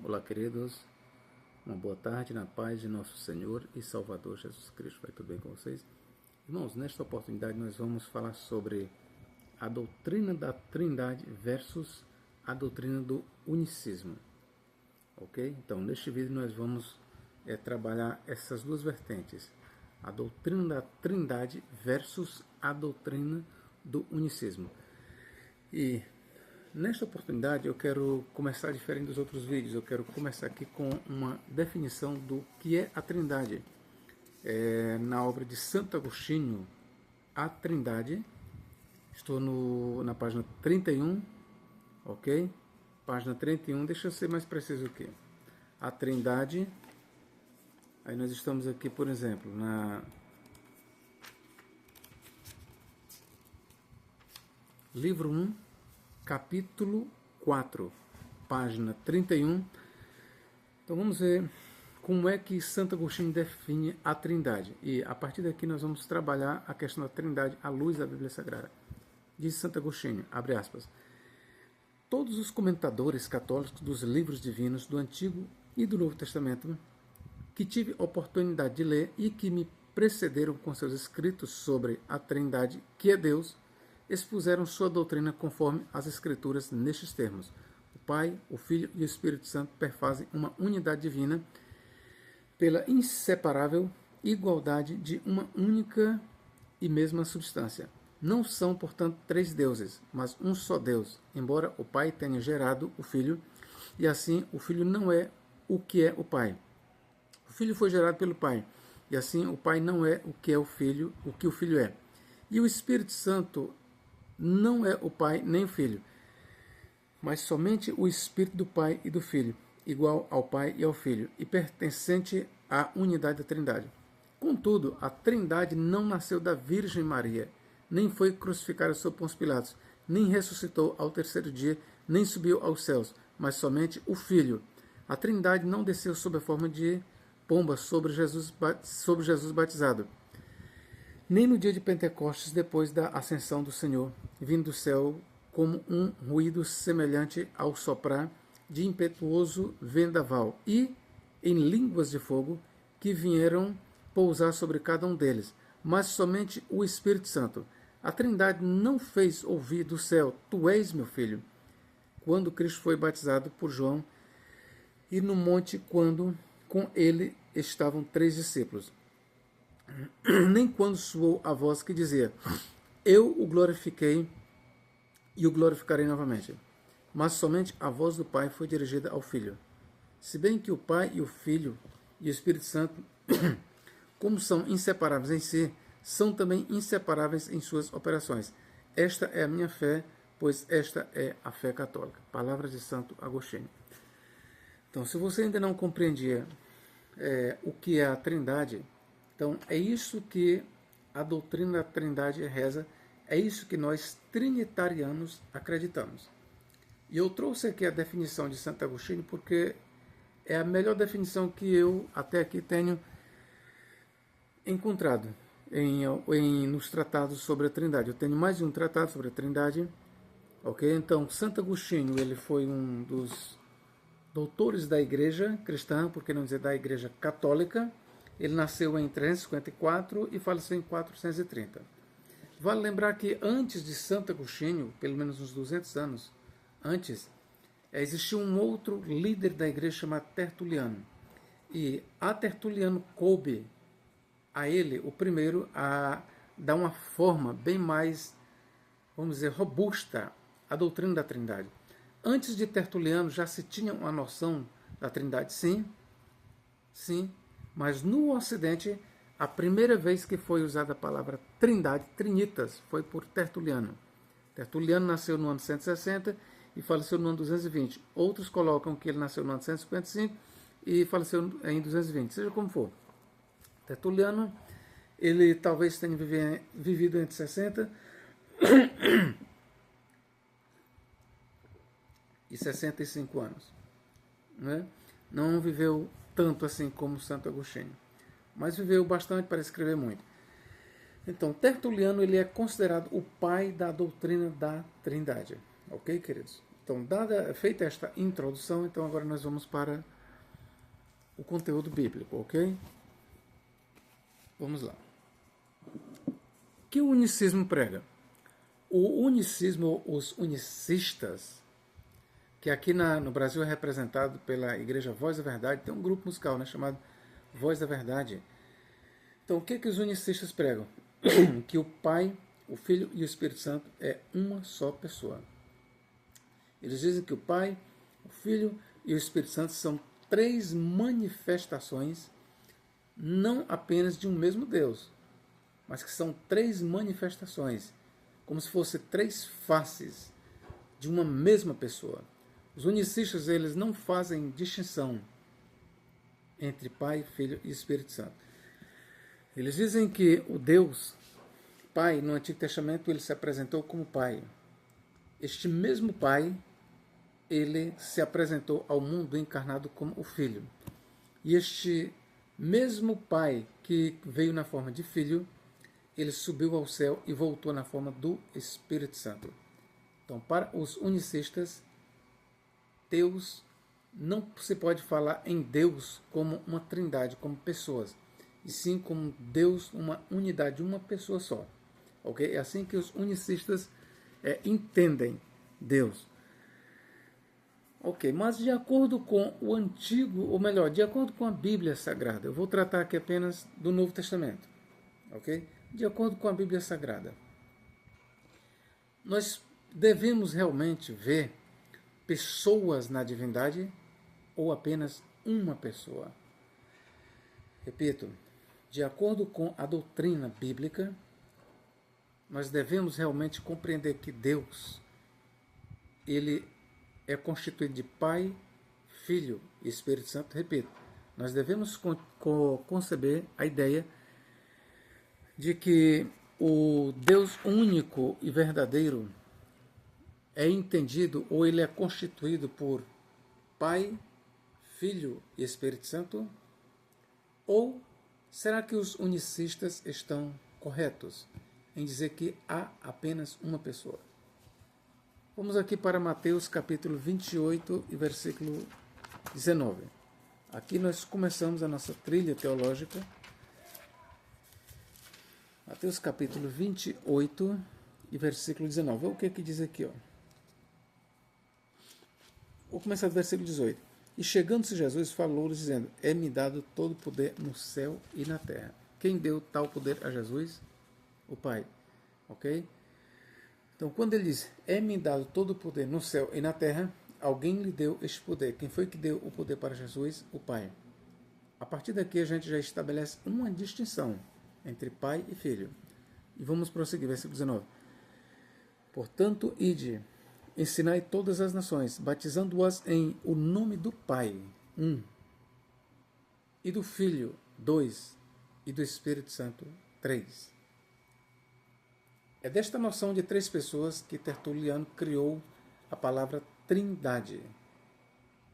Olá, queridos. Uma boa tarde na paz de nosso Senhor e Salvador Jesus Cristo. Vai tudo bem com vocês? Irmãos, nesta oportunidade nós vamos falar sobre a doutrina da Trindade versus a doutrina do unicismo. Ok? Então, neste vídeo nós vamos trabalhar essas duas vertentes. A doutrina da Trindade versus a doutrina do unicismo. E nesta oportunidade eu quero começar diferente dos outros vídeos. Eu quero começar aqui com uma definição do que é a Trindade. Na obra de Santo Agostinho, a Trindade, estou na página 31, ok? Página 31, deixa eu ser mais preciso aqui. A Trindade, aí nós estamos aqui, por exemplo, na livro 1, capítulo 4, página 31. Então vamos ver como é que Santo Agostinho define a Trindade. E a partir daqui nós vamos trabalhar a questão da Trindade à luz da Bíblia Sagrada. Diz Santo Agostinho, abre aspas, todos os comentadores católicos dos livros divinos do Antigo e do Novo Testamento que tive oportunidade de ler e que me precederam com seus escritos sobre a Trindade, que é Deus, expuseram sua doutrina conforme as Escrituras nestes termos. O Pai, o Filho e o Espírito Santo perfazem uma unidade divina pela inseparável igualdade de uma única e mesma substância. Não são, portanto, três deuses, mas um só Deus, embora o Pai tenha gerado o Filho, e assim o Filho não é o que é o Pai. O Filho foi gerado pelo Pai, e assim o Pai não é o que é o que o Filho é. E o Espírito Santo não é o Pai nem o Filho, mas somente o Espírito do Pai e do Filho, igual ao Pai e ao Filho, e pertencente à unidade da Trindade. Contudo, a Trindade não nasceu da Virgem Maria, nem foi crucificada sob Pôncio Pilatos, nem ressuscitou ao terceiro dia, nem subiu aos céus, mas somente o Filho. A Trindade não desceu sob a forma de pomba sobre Jesus batizado, nem no dia de Pentecostes, depois da ascensão do Senhor, vindo do céu como um ruído semelhante ao soprar de impetuoso vendaval, e em línguas de fogo que vieram pousar sobre cada um deles, mas somente o Espírito Santo. A Trindade não fez ouvir do céu, tu és meu filho, quando Cristo foi batizado por João, e no monte quando com ele estavam 3 discípulos. Nem quando soou a voz que dizia, eu o glorifiquei e o glorificarei novamente. Mas somente a voz do Pai foi dirigida ao Filho. Se bem que o Pai e o Filho e o Espírito Santo, como são inseparáveis em si, são também inseparáveis em suas operações. Esta é a minha fé, pois esta é a fé católica. Palavras de Santo Agostinho. Então, se você ainda não compreendia o que é a Trindade, então é isso que a doutrina da Trindade reza, é isso que nós trinitarianos acreditamos. E eu trouxe aqui a definição de Santo Agostinho porque é a melhor definição que eu até aqui tenho encontrado nos tratados sobre a Trindade. Eu tenho mais de um tratado sobre a Trindade. Ok? Então, Santo Agostinho ele foi um dos doutores da Igreja cristã, por que não dizer da Igreja Católica. Ele nasceu em 354 e faleceu em 430. Vale lembrar que antes de Santo Agostinho, pelo menos uns 200 anos antes, existia um outro líder da igreja chamado Tertuliano. E a Tertuliano coube a ele, o primeiro, a dar uma forma bem mais, vamos dizer, robusta à doutrina da Trindade. Antes de Tertuliano já se tinha uma noção da Trindade, sim, mas no Ocidente, a primeira vez que foi usada a palavra Trindade, Trinitas, foi por Tertuliano. Tertuliano nasceu no ano 160 e faleceu no ano 220. Outros colocam que ele nasceu no ano 155 e faleceu em 220, seja como for. Tertuliano, ele talvez tenha vivido entre 60 e 65 anos. Né? Não viveu tanto assim como Santo Agostinho, mas viveu bastante para escrever muito. Então, Tertuliano ele é considerado o pai da doutrina da Trindade. Ok, queridos? Então, Então, feita esta introdução, então agora nós vamos para o conteúdo bíblico, ok? Vamos lá. O que o unicismo prega? O unicismo, os unicistas, que aqui no Brasil é representado pela Igreja Voz da Verdade, tem um grupo musical, né, chamado Voz da Verdade. Então, o que os unicistas pregam? Que o Pai, o Filho e o Espírito Santo é uma só pessoa. Eles dizem que o Pai, o Filho e o Espírito Santo são três manifestações, não apenas de um mesmo Deus, mas que são três manifestações, como se fossem três faces de uma mesma pessoa. Os unicistas, eles não fazem distinção entre Pai, Filho e Espírito Santo. Eles dizem que o Deus Pai, no Antigo Testamento, ele se apresentou como Pai. Este mesmo Pai, ele se apresentou ao mundo encarnado como o Filho. E este mesmo Pai que veio na forma de Filho, ele subiu ao céu e voltou na forma do Espírito Santo. Então, para os unicistas, Deus, não se pode falar em Deus como uma trindade, como pessoas, e sim como Deus, uma unidade, uma pessoa só. Okay? É assim que os unicistas entendem Deus. Ok, mas de acordo com o Antigo, ou melhor, de acordo com a Bíblia Sagrada, eu vou tratar aqui apenas do Novo Testamento. Ok? De acordo com a Bíblia Sagrada, nós devemos realmente ver pessoas na divindade ou apenas uma pessoa? Repito, de acordo com a doutrina bíblica, nós devemos realmente compreender que Deus, ele é constituído de Pai, Filho e Espírito Santo. Repito, nós devemos conceber a ideia de que o Deus único e verdadeiro é entendido ou ele é constituído por Pai, Filho e Espírito Santo? Ou será que os unicistas estão corretos em dizer que há apenas uma pessoa? Vamos aqui para Mateus capítulo 28 e versículo 19. Aqui nós começamos a nossa trilha teológica. Mateus capítulo 28 e versículo 19. O que é que diz aqui? Ó? Vou começar do versículo 18. E chegando-se Jesus, falou-lhes, dizendo: É-me dado todo o poder no céu e na terra. Quem deu tal poder a Jesus? O Pai. Ok? Então, quando ele diz: É-me dado todo o poder no céu e na terra, alguém lhe deu este poder. Quem foi que deu o poder para Jesus? O Pai. A partir daqui, a gente já estabelece uma distinção entre Pai e Filho. E vamos prosseguir, versículo 19. Portanto, ide, ensinai todas as nações, batizando-as em o nome do Pai, e do Filho, 2, e do Espírito Santo, 3. É desta noção de três pessoas que Tertuliano criou a palavra trindade.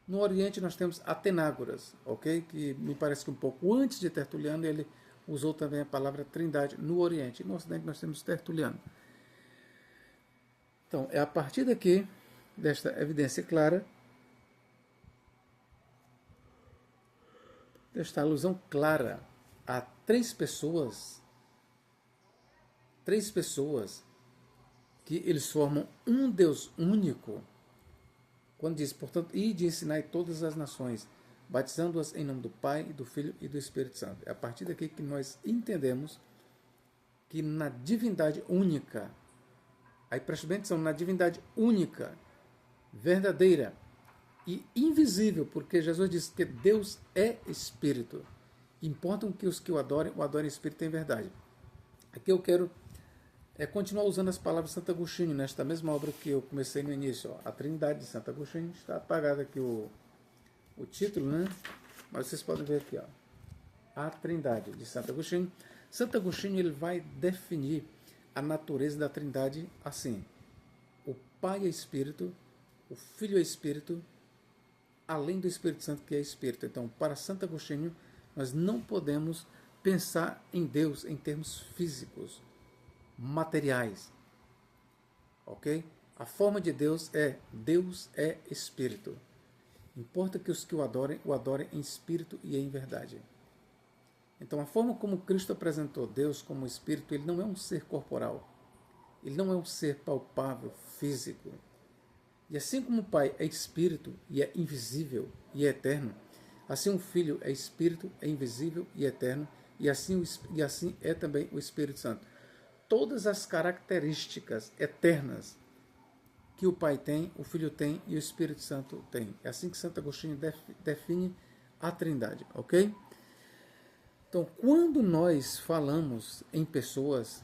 No Oriente nós temos Atenágoras, ok? Que me parece que um pouco antes de Tertuliano ele usou também a palavra trindade no Oriente. No Ocidente nós temos Tertuliano. Então, é a partir daqui, desta evidência clara, desta alusão clara a três pessoas que eles formam um Deus único, quando diz, portanto, ide e ensinai todas as nações, batizando-as em nome do Pai, do Filho e do Espírito Santo. É a partir daqui que nós entendemos que na divindade única, aí preste bem atenção, na divindade única, verdadeira e invisível, porque Jesus disse que Deus é Espírito. Importam que os que o adorem em Espírito em verdade. Aqui eu quero continuar usando as palavras de Santo Agostinho, nesta mesma obra que eu comecei no início. Ó, a Trindade de Santo Agostinho. Está apagado aqui o título, né? Mas vocês podem ver aqui. Ó, a Trindade de Santo Agostinho. Santo Agostinho ele vai definir a natureza da Trindade assim: o Pai é Espírito, o Filho é Espírito, além do Espírito Santo que é Espírito. Então, para Santo Agostinho, nós não podemos pensar em Deus em termos físicos, materiais, ok? A forma de Deus é Espírito. Importa que os que o adorem em espírito e em verdade. Então, a forma como Cristo apresentou Deus como Espírito, ele não é um ser corporal. Ele não é um ser palpável, físico. E assim como o Pai é Espírito e é invisível e é eterno, assim o Filho é Espírito, é invisível e eterno, e assim é também o Espírito Santo. Todas as características eternas que o Pai tem, o Filho tem e o Espírito Santo tem. É assim que Santo Agostinho define a Trindade, ok? Então, quando nós falamos em pessoas,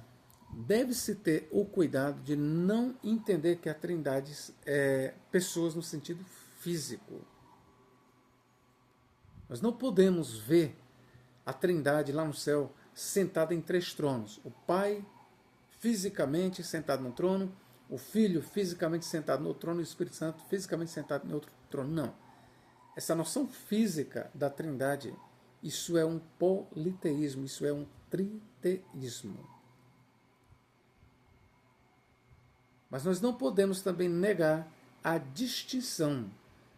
deve-se ter o cuidado de não entender que a Trindade é pessoas no sentido físico. Nós não podemos ver a Trindade lá no céu sentada em 3 tronos. O Pai fisicamente sentado no trono, o Filho fisicamente sentado no trono e o Espírito Santo fisicamente sentado em outro trono. Não. Essa noção física da Trindade, isso é um politeísmo, isso é um triteísmo. Mas nós não podemos também negar a distinção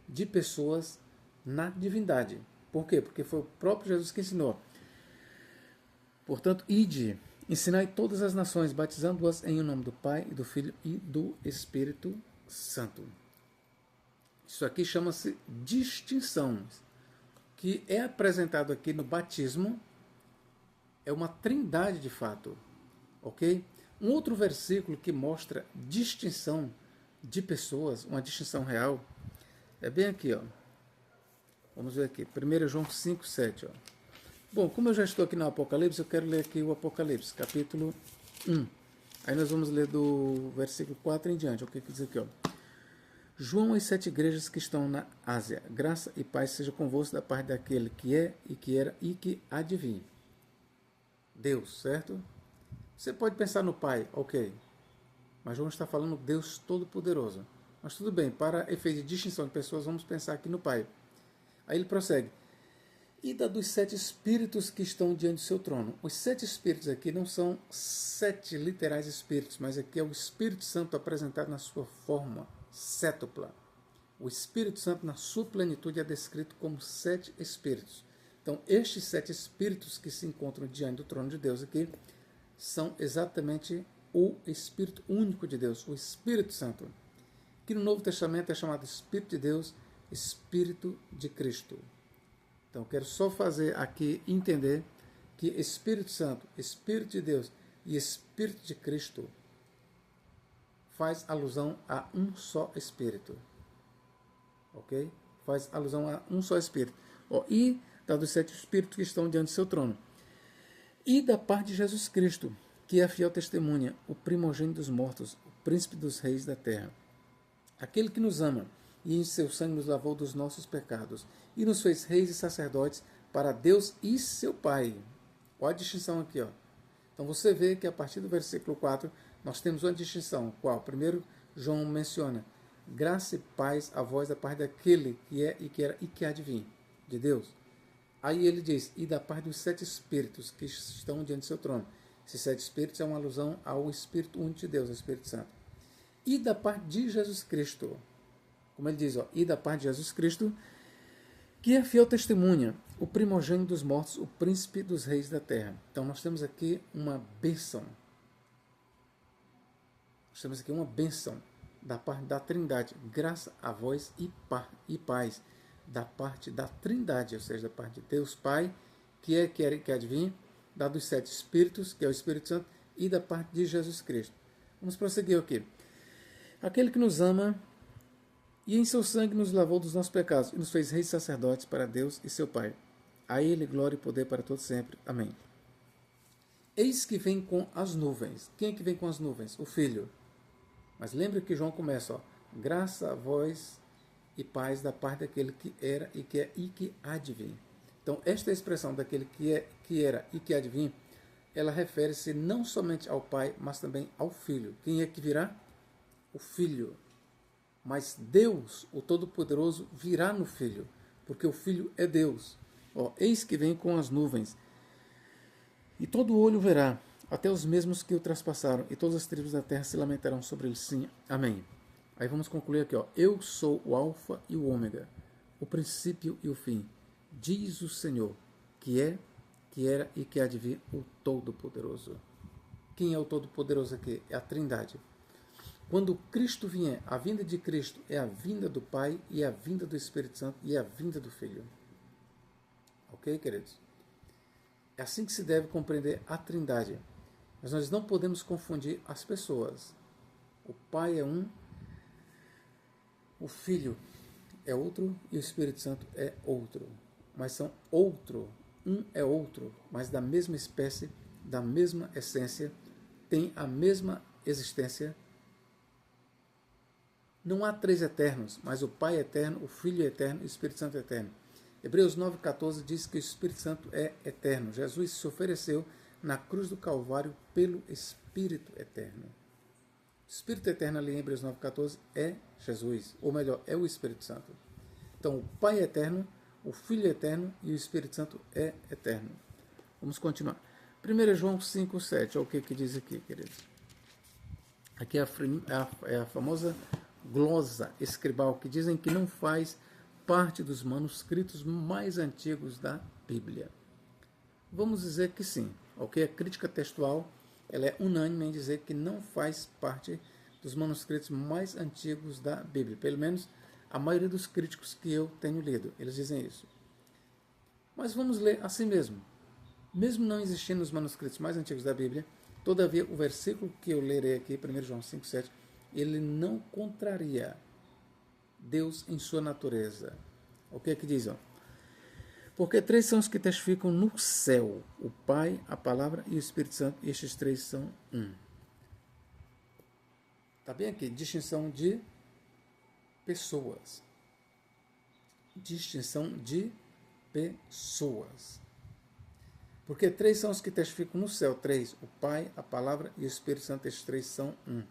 de pessoas na divindade. Por quê? Porque foi o próprio Jesus que ensinou. Portanto, ide, ensinai todas as nações, batizando-as em nome do Pai, e do Filho e do Espírito Santo. Isso aqui chama-se distinção, que é apresentado aqui no batismo, é uma trindade de fato, ok? Um outro versículo que mostra distinção de pessoas, uma distinção real, é bem aqui, ó. Vamos ver aqui, 1 João 5, 7, ó. Bom, como eu já estou aqui no Apocalipse, eu quero ler aqui o Apocalipse, capítulo 1. Aí nós vamos ler do versículo 4 em diante. O que diz aqui, ó? João às 7 igrejas que estão na Ásia. Graça e paz seja convosco da parte daquele que é, e que era, e que há de vir. Deus, certo? Você pode pensar no Pai, ok. Mas João está falando Deus Todo-Poderoso. Mas tudo bem, para efeito de distinção de pessoas, vamos pensar aqui no Pai. Aí ele prossegue. E da dos 7 espíritos que estão diante do seu trono. Os 7 espíritos aqui não são 7 literais espíritos, mas aqui é o Espírito Santo apresentado na sua forma cétupla. O Espírito Santo, na sua plenitude, é descrito como 7 espíritos. Então, estes 7 espíritos que se encontram diante do trono de Deus aqui são exatamente o Espírito único de Deus, o Espírito Santo, que no Novo Testamento é chamado Espírito de Deus, Espírito de Cristo. Então, quero só fazer aqui entender que Espírito Santo, Espírito de Deus e Espírito de Cristo faz alusão a um só Espírito. Ok? Faz alusão a um só Espírito. E da dos 7 Espíritos que estão diante do seu trono. E da parte de Jesus Cristo, que é a fiel testemunha, o primogênito dos mortos, o príncipe dos reis da terra. Aquele que nos ama e em seu sangue nos lavou dos nossos pecados e nos fez reis e sacerdotes para Deus e seu Pai. Olha a distinção aqui, ó. Então você vê que a partir do versículo 4 nós temos uma distinção. Qual? Primeiro, João menciona graça e paz a vós da parte daquele que é e que era e que há de vir, de Deus. Aí ele diz, e da parte dos 7 espíritos que estão diante do seu trono. Esses 7 espíritos é uma alusão ao Espírito único de Deus, ao Espírito Santo. E da parte de Jesus Cristo, como ele diz, ó, e da parte de Jesus Cristo, que é fiel testemunha, o primogênito dos mortos, o príncipe dos reis da terra. Então nós temos aqui uma bênção. Nós temos aqui uma bênção da parte da Trindade, graça a vós e paz, da parte da Trindade, ou seja, da parte de Deus Pai, que é, que era e que há de vir, da dos 7 Espíritos, que é o Espírito Santo, e da parte de Jesus Cristo. Vamos prosseguir aqui. Aquele que nos ama e em seu sangue nos lavou dos nossos pecados e nos fez reis sacerdotes para Deus e seu Pai. A ele glória e poder para todos sempre. Amém. Eis que vem com as nuvens. Quem é que vem com as nuvens? O Filho. Mas lembre que João começa, ó, graça a vós e paz da parte daquele que era e que é e que há de vir. Então, esta expressão daquele que é, que era e que há de vir, ela refere-se não somente ao Pai, mas também ao Filho. Quem é que virá? O Filho. Mas Deus, o Todo-Poderoso, virá no Filho, porque o Filho é Deus. Ó, eis que vem com as nuvens, e todo olho verá, até os mesmos que o traspassaram, e todas as tribos da terra se lamentarão sobre ele. Sim, amém. Aí vamos concluir aqui, ó. Eu sou o alfa e o ômega, o princípio e o fim, diz o Senhor, que é, que era e que há de vir, o Todo-Poderoso. Quem é o Todo-Poderoso aqui? É a Trindade. Quando Cristo vier, a vinda de Cristo é a vinda do Pai e a vinda do Espírito Santo e a vinda do Filho. Ok, queridos? É assim que se deve compreender a Trindade. Mas nós não podemos confundir as pessoas. O Pai é um, o Filho é outro e o Espírito Santo é outro. Mas são outro. Um é outro, mas da mesma espécie, da mesma essência, tem a mesma existência. Não há três eternos, mas o Pai é eterno, o Filho é eterno e o Espírito Santo é eterno. Hebreus 9,14 diz que o Espírito Santo é eterno. Jesus se ofereceu na cruz do Calvário pelo Espírito eterno. O Espírito eterno ali em Hebreus 9,14 é Jesus, ou melhor, é o Espírito Santo. Então, o Pai é eterno, o Filho é eterno e o Espírito Santo é eterno. Vamos continuar. 1 João 5,7, olha o que diz aqui, queridos. Aqui é a famosa glosa escribal, que dizem que não faz parte dos manuscritos mais antigos da Bíblia. Vamos dizer que sim, ok? A crítica textual ela é unânime em dizer que não faz parte dos manuscritos mais antigos da Bíblia. Pelo menos a maioria dos críticos que eu tenho lido, eles dizem isso. Mas vamos ler assim mesmo. Mesmo não existindo nos manuscritos mais antigos da Bíblia, todavia o versículo que eu lerei aqui, 1 João 5,7, ele não contraria Deus em sua natureza. O que é que diz? Ó? Porque três são os que testificam no céu: o Pai, a Palavra e o Espírito Santo, e estes três são um. Está bem aqui? Distinção de pessoas. Distinção de pessoas. Porque três são os que testificam no céu: três, o Pai, a Palavra e o Espírito Santo, estes três são um.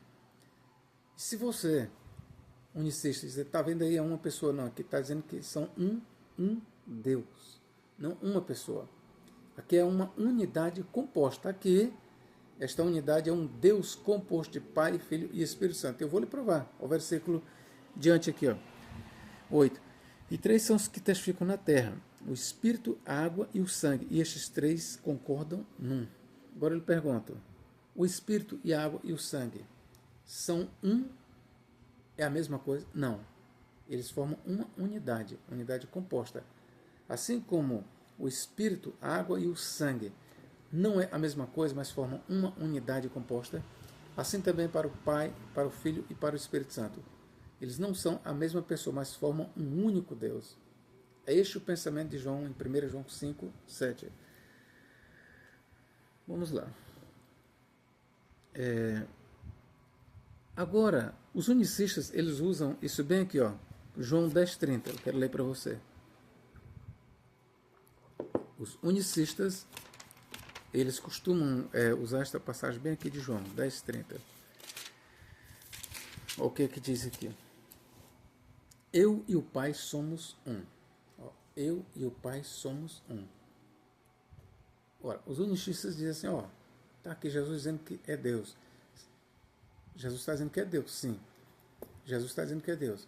E se você, unicista, está vendo aí, é uma pessoa, não, aqui está dizendo que são um Deus, não uma pessoa. Aqui é uma unidade composta. Aqui, esta unidade é um Deus composto de Pai, Filho e Espírito Santo. Eu vou lhe provar. O versículo diante aqui, ó, 8. E três são os que testificam na terra: o Espírito, a água e o sangue. E estes três concordam num. Agora eu lhe pergunto: o Espírito e a água e o sangue são um? É a mesma coisa? Não. Eles formam uma unidade composta. Assim como o Espírito, a água e o sangue não é a mesma coisa, mas formam uma unidade composta, assim também para o Pai, para o Filho e para o Espírito Santo. Eles não são a mesma pessoa, mas formam um único Deus. É este o pensamento de João em 1 João 5, 7. Vamos lá. Agora, os unicistas, eles usam isso bem aqui, ó, João 10,30. Eu quero ler para você. Os unicistas, eles costumam usar esta passagem bem aqui de João 10,30. O que é que diz aqui? Eu e o Pai somos um. Eu e o Pai somos um. Ora, os unicistas dizem assim, está aqui Jesus dizendo que é Deus. Jesus está dizendo que é Deus, sim. Jesus está dizendo que é Deus.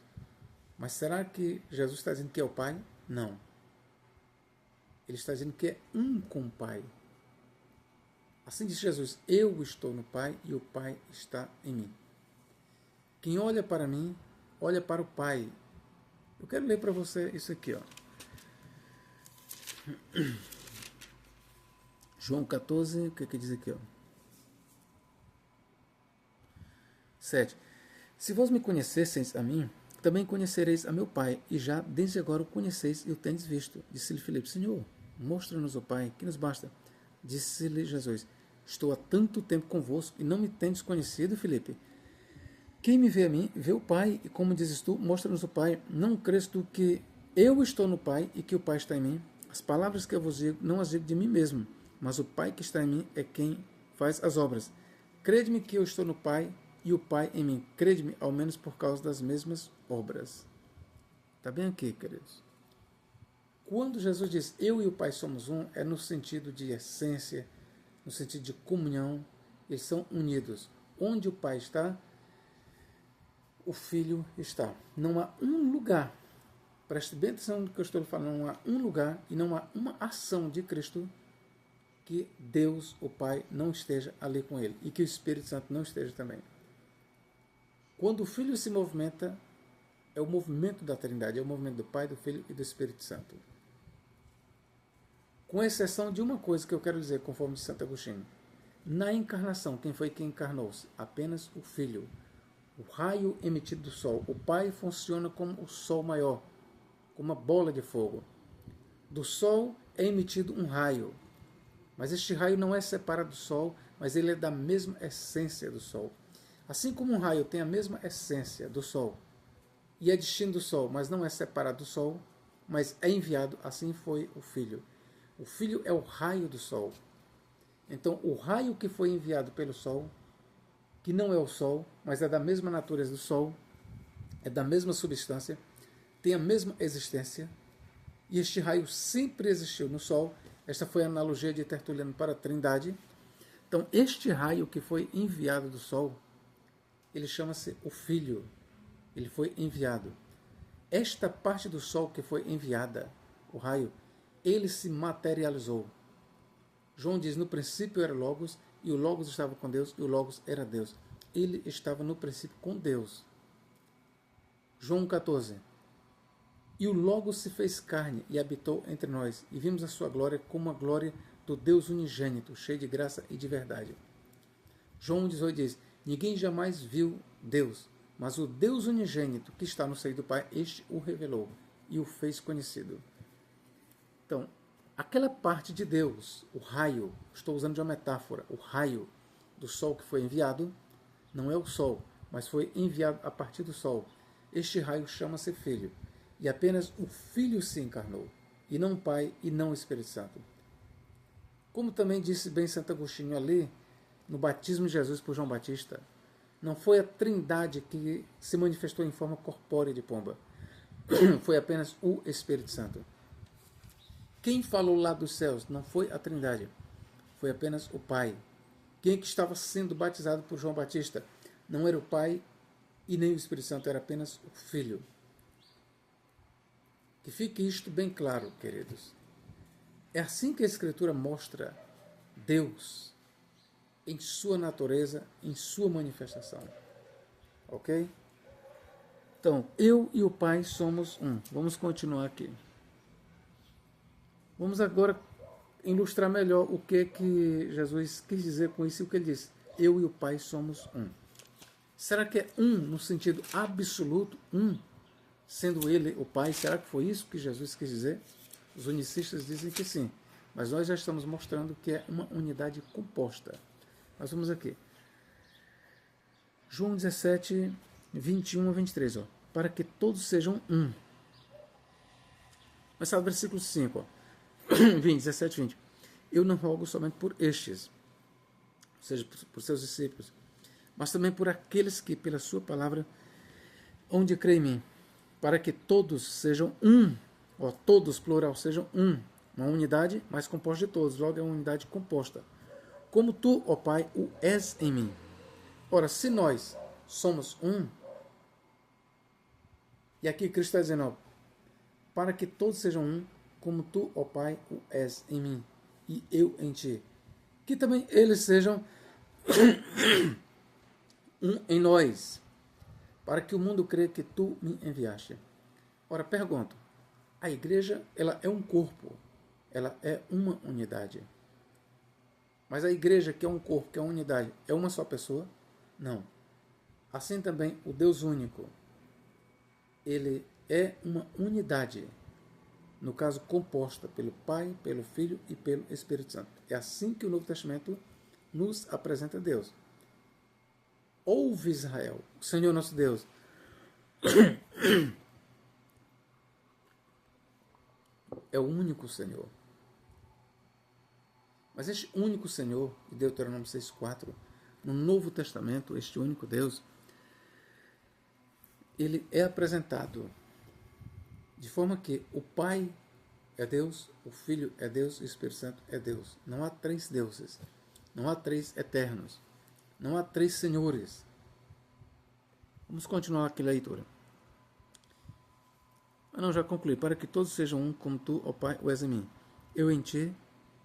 Mas será que Jesus está dizendo que é o Pai? Não. Ele está dizendo que é um com o Pai. Assim diz Jesus: eu estou no Pai e o Pai está em mim. Quem olha para mim, olha para o Pai. Eu quero ler para você isso aqui, ó. João 14, o que é que diz aqui, ó? 7. Se vós me conhecesseis a mim, também conhecereis a meu Pai, e já desde agora o conheceis e o tendes visto. Disse-lhe Filipe: Senhor, mostra-nos o Pai, que nos basta. Disse-lhe Jesus: estou há tanto tempo convosco e não me tendes conhecido, Filipe? Quem me vê a mim, vê o Pai, e como dizes tu, mostra-nos o Pai. Não crês tu que eu estou no Pai e que o Pai está em mim? As palavras que eu vos digo, não as digo de mim mesmo, mas o Pai que está em mim é quem faz as obras. Crede-me que eu estou no Pai e o Pai em mim. Crede-me, ao menos por causa das mesmas obras. Está bem aqui, queridos? Quando Jesus diz eu e o Pai somos um, é no sentido de essência, no sentido de comunhão. Eles são unidos. Onde o Pai está, o Filho está. Não há um lugar, preste bem atenção no que eu estou falando, não há um lugar e não há uma ação de Cristo que Deus, o Pai, não esteja ali com ele e que o Espírito Santo não esteja também. Quando o Filho se movimenta, é o movimento da Trindade, é o movimento do Pai, do Filho e do Espírito Santo. Com exceção de uma coisa que eu quero dizer, conforme de Santo Agostinho. Na encarnação, quem foi quem encarnou-se? Apenas o Filho. O raio emitido do Sol. O Pai funciona como o Sol maior, como uma bola de fogo. Do Sol é emitido um raio. Mas este raio não é separado do Sol, mas ele é da mesma essência do Sol. Assim como um raio tem a mesma essência do Sol, e é distinto do Sol, mas não é separado do Sol, mas é enviado, assim foi o Filho. O Filho é o raio do Sol. Então, o raio que foi enviado pelo Sol, que não é o Sol, mas é da mesma natureza do Sol, é da mesma substância, tem a mesma existência, e este raio sempre existiu no Sol. Esta foi a analogia de Tertuliano para a Trindade. Então, este raio que foi enviado do Sol, ele chama-se o Filho. Ele foi enviado. Esta parte do Sol que foi enviada, o raio, ele se materializou. João diz, no princípio era Logos, e o Logos estava com Deus, e o Logos era Deus. Ele estava no princípio com Deus. João 14. E o Logos se fez carne e habitou entre nós, e vimos a sua glória como a glória do Deus unigênito, cheio de graça e de verdade. João 18 diz, ninguém jamais viu Deus, mas o Deus unigênito que está no seio do Pai, este o revelou e o fez conhecido. Então, aquela parte de Deus, o raio, estou usando de uma metáfora, o raio do Sol que foi enviado, não é o Sol, mas foi enviado a partir do Sol. Este raio chama-se Filho. E apenas o Filho se encarnou, e não o Pai e não o Espírito Santo. Como também disse bem Santo Agostinho ali, no batismo de Jesus por João Batista, não foi a Trindade que se manifestou em forma corpórea de pomba, foi apenas o Espírito Santo. Quem falou lá dos céus não foi a Trindade, foi apenas o Pai. Quem é que estava sendo batizado por João Batista? Não era o Pai e nem o Espírito Santo, era apenas o Filho. Que fique isto bem claro, queridos. É assim que a Escritura mostra Deus em sua natureza, em sua manifestação. Ok? Então, eu e o Pai somos um. Vamos continuar aqui. Vamos agora ilustrar melhor o que Jesus quis dizer com isso e o que ele disse. Eu e o Pai somos um. Será que é um no sentido absoluto? Um, sendo ele o Pai? Será que foi isso que Jesus quis dizer? Os unicistas dizem que sim. Mas nós já estamos mostrando que é uma unidade composta. Nós vamos aqui. João 17, 21 a 23. Ó. Para que todos sejam um. Começar o versículo 5. Ó. 17, 20. Eu não rogo somente por estes, ou seja, por seus discípulos, mas também por aqueles que, pela sua palavra, hão de crer em mim, para que todos sejam um, ó, todos, plural, sejam um, uma unidade, mas composta de todos, logo é uma unidade composta. Como tu, ó Pai, o és em mim. Ora, se nós somos um, e aqui Cristo está dizendo, ó, para que todos sejam um, como tu, ó Pai, o és em mim, e eu em ti. Que também eles sejam um em nós, para que o mundo creia que tu me enviaste. Ora, pergunto, a igreja, ela é um corpo, ela é uma unidade. Mas a igreja, que é um corpo, que é uma unidade, é uma só pessoa? Não. Assim também, o Deus único, ele é uma unidade, no caso composta pelo Pai, pelo Filho e pelo Espírito Santo. É assim que o Novo Testamento nos apresenta Deus. Ouve Israel, o Senhor nosso Deus é o único Senhor. Mas este único Senhor, de Deuteronômio 6,4, no Novo Testamento, este único Deus, ele é apresentado de forma que o Pai é Deus, o Filho é Deus e o Espírito Santo é Deus. Não há três deuses, não há três eternos, não há três senhores. Vamos continuar aqui a leitura. Não, já concluí. Para que todos sejam um, como tu, ó Pai, o és em mim. Eu em ti,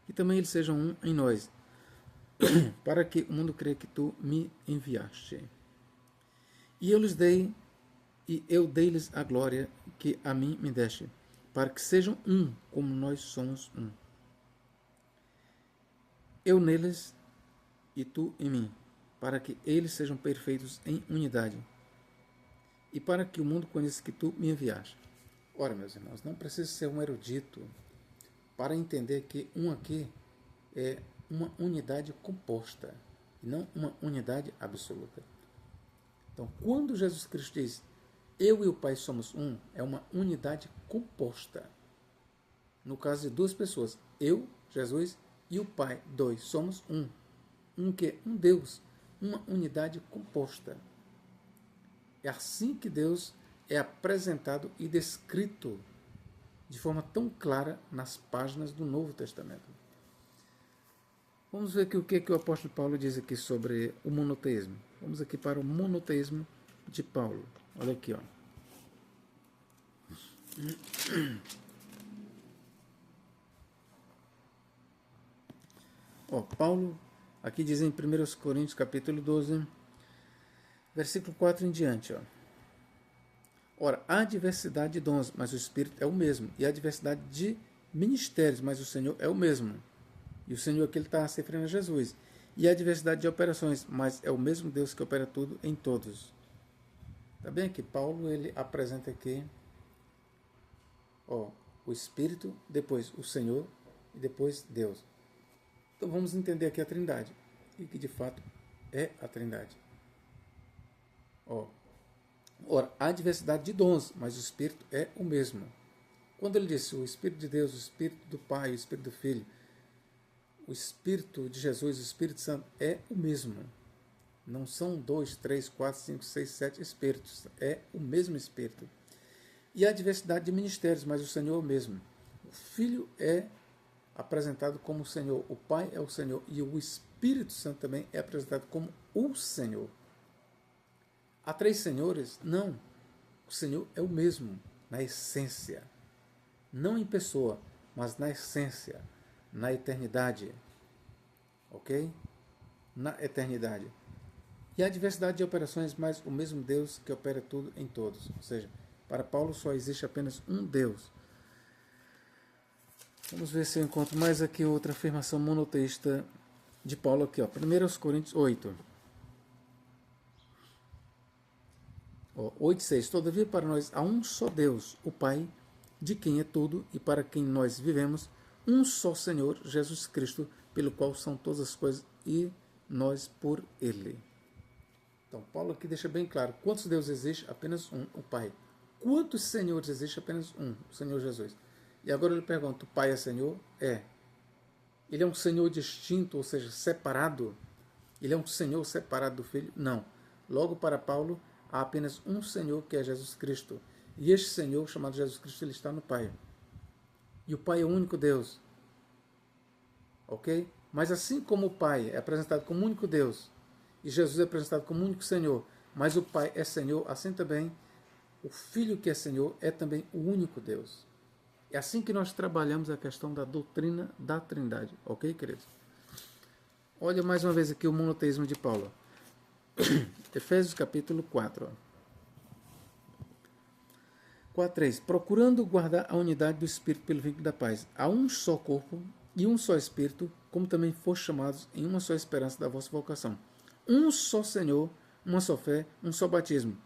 e também eles sejam um em nós. Para que o mundo creia que tu me enviaste. E eu dei-lhes a glória que a mim me deste, para que sejam um, como nós somos um. Eu neles e tu em mim, para que eles sejam perfeitos em unidade, e para que o mundo conheça que tu me enviaste. Ora, meus irmãos, não precisa ser um erudito para entender que um aqui é uma unidade composta, e não uma unidade absoluta. Então, quando Jesus Cristo diz, eu e o Pai somos um, é uma unidade composta. No caso de duas pessoas, eu, Jesus, e o Pai, dois, somos um. Um que? Um Deus, uma unidade composta. É assim que Deus é apresentado e descrito de forma tão clara nas páginas do Novo Testamento. Vamos ver aqui o que o apóstolo Paulo diz aqui sobre o monoteísmo. Vamos aqui para o monoteísmo de Paulo. Olha aqui, ó. Paulo aqui diz em 1 Coríntios capítulo 12, versículo 4 em diante. Ora, há diversidade de dons, mas o Espírito é o mesmo. E há diversidade de ministérios, mas o Senhor é o mesmo. E o Senhor aqui está se referindo a Jesus. E há diversidade de operações, mas é o mesmo Deus que opera tudo em todos. Está bem aqui, Paulo ele apresenta aqui o Espírito, depois o Senhor e depois Deus. Então vamos entender aqui a Trindade, e que de fato é a Trindade. Ora, há diversidade de dons, mas o Espírito é o mesmo. Quando ele disse o Espírito de Deus, o Espírito do Pai, o Espírito do Filho, o Espírito de Jesus, o Espírito Santo é o mesmo. Não são 2, 3, 4, 5, 6, 7 Espíritos. É o mesmo Espírito. E há diversidade de ministérios, mas o Senhor é o mesmo. O Filho é apresentado como o Senhor, o Pai é o Senhor e o Espírito Santo também é apresentado como o Senhor. Há 3 senhores? Não. O Senhor é o mesmo, na essência. Não em pessoa, mas na essência, na eternidade. Ok? Na eternidade. E há diversidade de operações, mas o mesmo Deus que opera tudo em todos. Ou seja, para Paulo só existe apenas um Deus. Vamos ver se eu encontro mais aqui outra afirmação monoteísta de Paulo aqui. 1 Coríntios 8. 8,6. Todavia para nós há um só Deus, o Pai, de quem é tudo e para quem nós vivemos, um só Senhor, Jesus Cristo, pelo qual são todas as coisas e nós por Ele. Então, Paulo aqui deixa bem claro, quantos deuses existe? Apenas um, o Pai. Quantos senhores existe? Apenas um, o Senhor Jesus. E agora ele pergunta, o Pai é Senhor? É. Ele é um Senhor distinto, ou seja, separado? Ele é um Senhor separado do Filho? Não. Logo, para Paulo, há apenas um Senhor, que é Jesus Cristo. E este Senhor, chamado Jesus Cristo, ele está no Pai. E o Pai é o único Deus. Ok? Mas assim como o Pai é apresentado como único Deus, e Jesus é apresentado como único Senhor, mas o Pai é Senhor, assim também o Filho que é Senhor é também o único Deus. É assim que nós trabalhamos a questão da doutrina da Trindade. Ok, queridos? Olha mais uma vez aqui o monoteísmo de Paulo. Efésios capítulo 4. 4:3. Procurando guardar a unidade do Espírito pelo vínculo da paz. Há um só corpo e um só Espírito, como também foste chamados em uma só esperança da vossa vocação. Um só Senhor, uma só fé, um só batismo.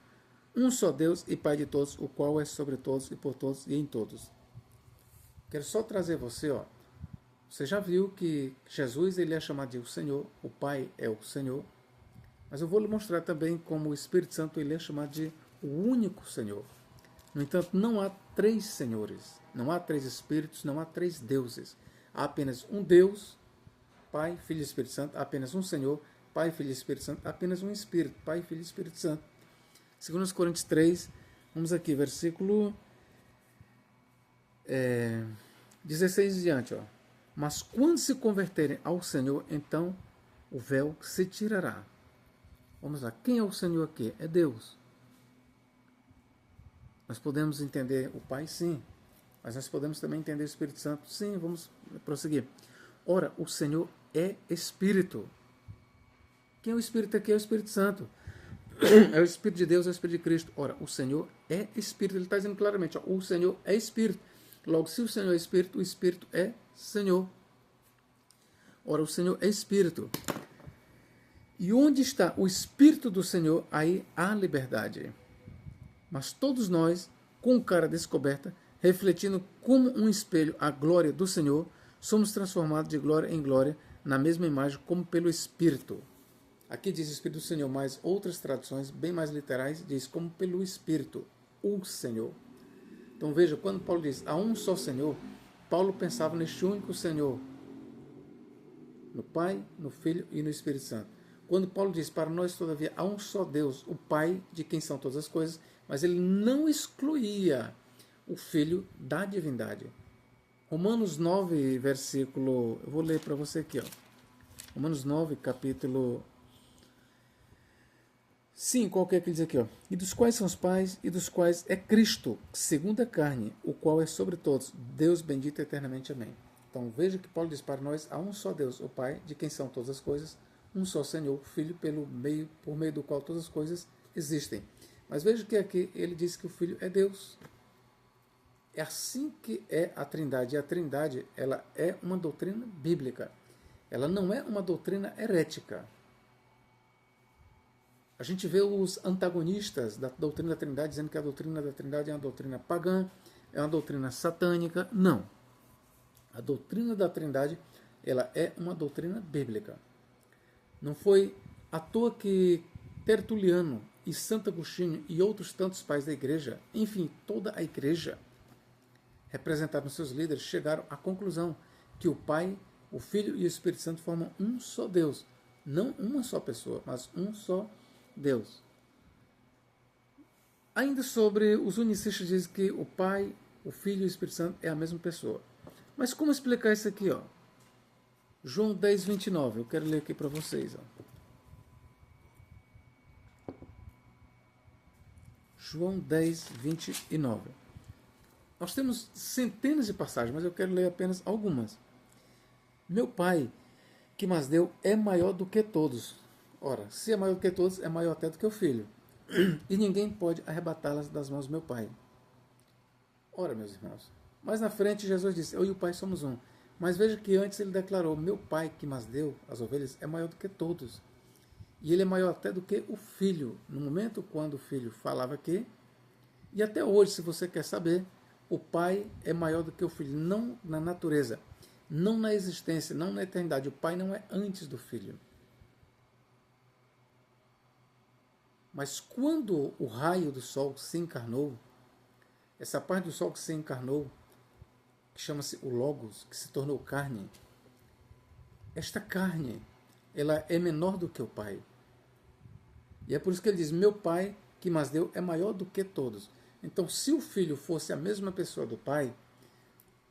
Um só Deus e Pai de todos, o qual é sobre todos e por todos e em todos. Quero só trazer você, você já viu que Jesus ele é chamado de o Senhor, o Pai é o Senhor, mas eu vou lhe mostrar também como o Espírito Santo ele é chamado de o único Senhor. No entanto, não há 3 senhores, não há 3 espíritos, não há 3 deuses. Há apenas um Deus, Pai, Filho e Espírito Santo, há apenas um Senhor, Pai, Filho e Espírito Santo, há apenas um Espírito, Pai, Filho e Espírito Santo. 2 Coríntios 3, vamos aqui, versículo 16 diante. Mas quando se converterem ao Senhor, então o véu se tirará. Vamos lá, quem é o Senhor aqui? É Deus. Nós podemos entender o Pai, sim, mas nós podemos também entender o Espírito Santo, sim. Vamos prosseguir. Ora, o Senhor é Espírito. Quem é o Espírito aqui? É o Espírito Santo. É o Espírito de Deus, é o Espírito de Cristo. Ora, o Senhor é Espírito. Ele está dizendo claramente, ó, o Senhor é Espírito. Logo, se o Senhor é Espírito, o Espírito é Senhor. Ora, o Senhor é Espírito. E onde está o Espírito do Senhor, aí há liberdade. Mas todos nós, com cara descoberta, refletindo como um espelho a glória do Senhor, somos transformados de glória em glória, na mesma imagem, como pelo Espírito. Aqui diz Espírito do Senhor, mas outras traduções, bem mais literais, diz como pelo Espírito, o Senhor. Então veja, quando Paulo diz, há um só Senhor, Paulo pensava neste único Senhor, no Pai, no Filho e no Espírito Santo. Quando Paulo diz, para nós todavia há um só Deus, o Pai, de quem são todas as coisas, mas ele não excluía o Filho da divindade. Romanos 9, versículo, eu vou ler para você aqui, ó. Romanos 9, capítulo 5, qual que é que diz aqui, ó? E dos quais são os pais, e dos quais é Cristo, segundo a carne, o qual é sobre todos, Deus bendito eternamente. Amém. Então veja que Paulo diz, para nós há um só Deus, o Pai, de quem são todas as coisas, um só Senhor, Filho, por meio do qual todas as coisas existem. Mas veja que aqui ele diz que o Filho é Deus. É assim que é a Trindade. E a Trindade, ela é uma doutrina bíblica. Ela não é uma doutrina herética. A gente vê os antagonistas da doutrina da Trindade dizendo que a doutrina da Trindade é uma doutrina pagã, é uma doutrina satânica. Não. A doutrina da Trindade, ela é uma doutrina bíblica. Não foi à toa que Tertuliano e Santo Agostinho e outros tantos pais da igreja, enfim, toda a igreja, representados nos seus líderes, chegaram à conclusão que o Pai, o Filho e o Espírito Santo formam um só Deus. Não uma só pessoa, mas um só Deus. Ainda sobre os unicistas, dizem que o Pai, o Filho e o Espírito Santo é a mesma pessoa. Mas como explicar isso aqui, ó? João 10, 29. Eu quero ler aqui para vocês, ó. João 10, 29. Nós temos centenas de passagens, mas eu quero ler apenas algumas. Meu Pai, que mas deu, é maior do que todos. Ora, se é maior do que todos, é maior até do que o Filho. E ninguém pode arrebatá-las das mãos do meu Pai. Ora, meus irmãos. Mais na frente, Jesus disse, eu e o Pai somos um. Mas veja que antes ele declarou, meu Pai, que mas deu, as ovelhas, é maior do que todos. E ele é maior até do que o Filho. No momento quando o Filho falava aqui, e até hoje, se você quer saber, o Pai é maior do que o Filho, não na natureza, não na existência, não na eternidade. O Pai não é antes do Filho. Mas quando o raio do Sol se encarnou, essa parte do Sol que se encarnou, que chama-se o Logos, que se tornou carne, esta carne, ela é menor do que o Pai. E é por isso que ele diz, meu Pai, que mas deu, é maior do que todos. Então, se o Filho fosse a mesma pessoa do Pai,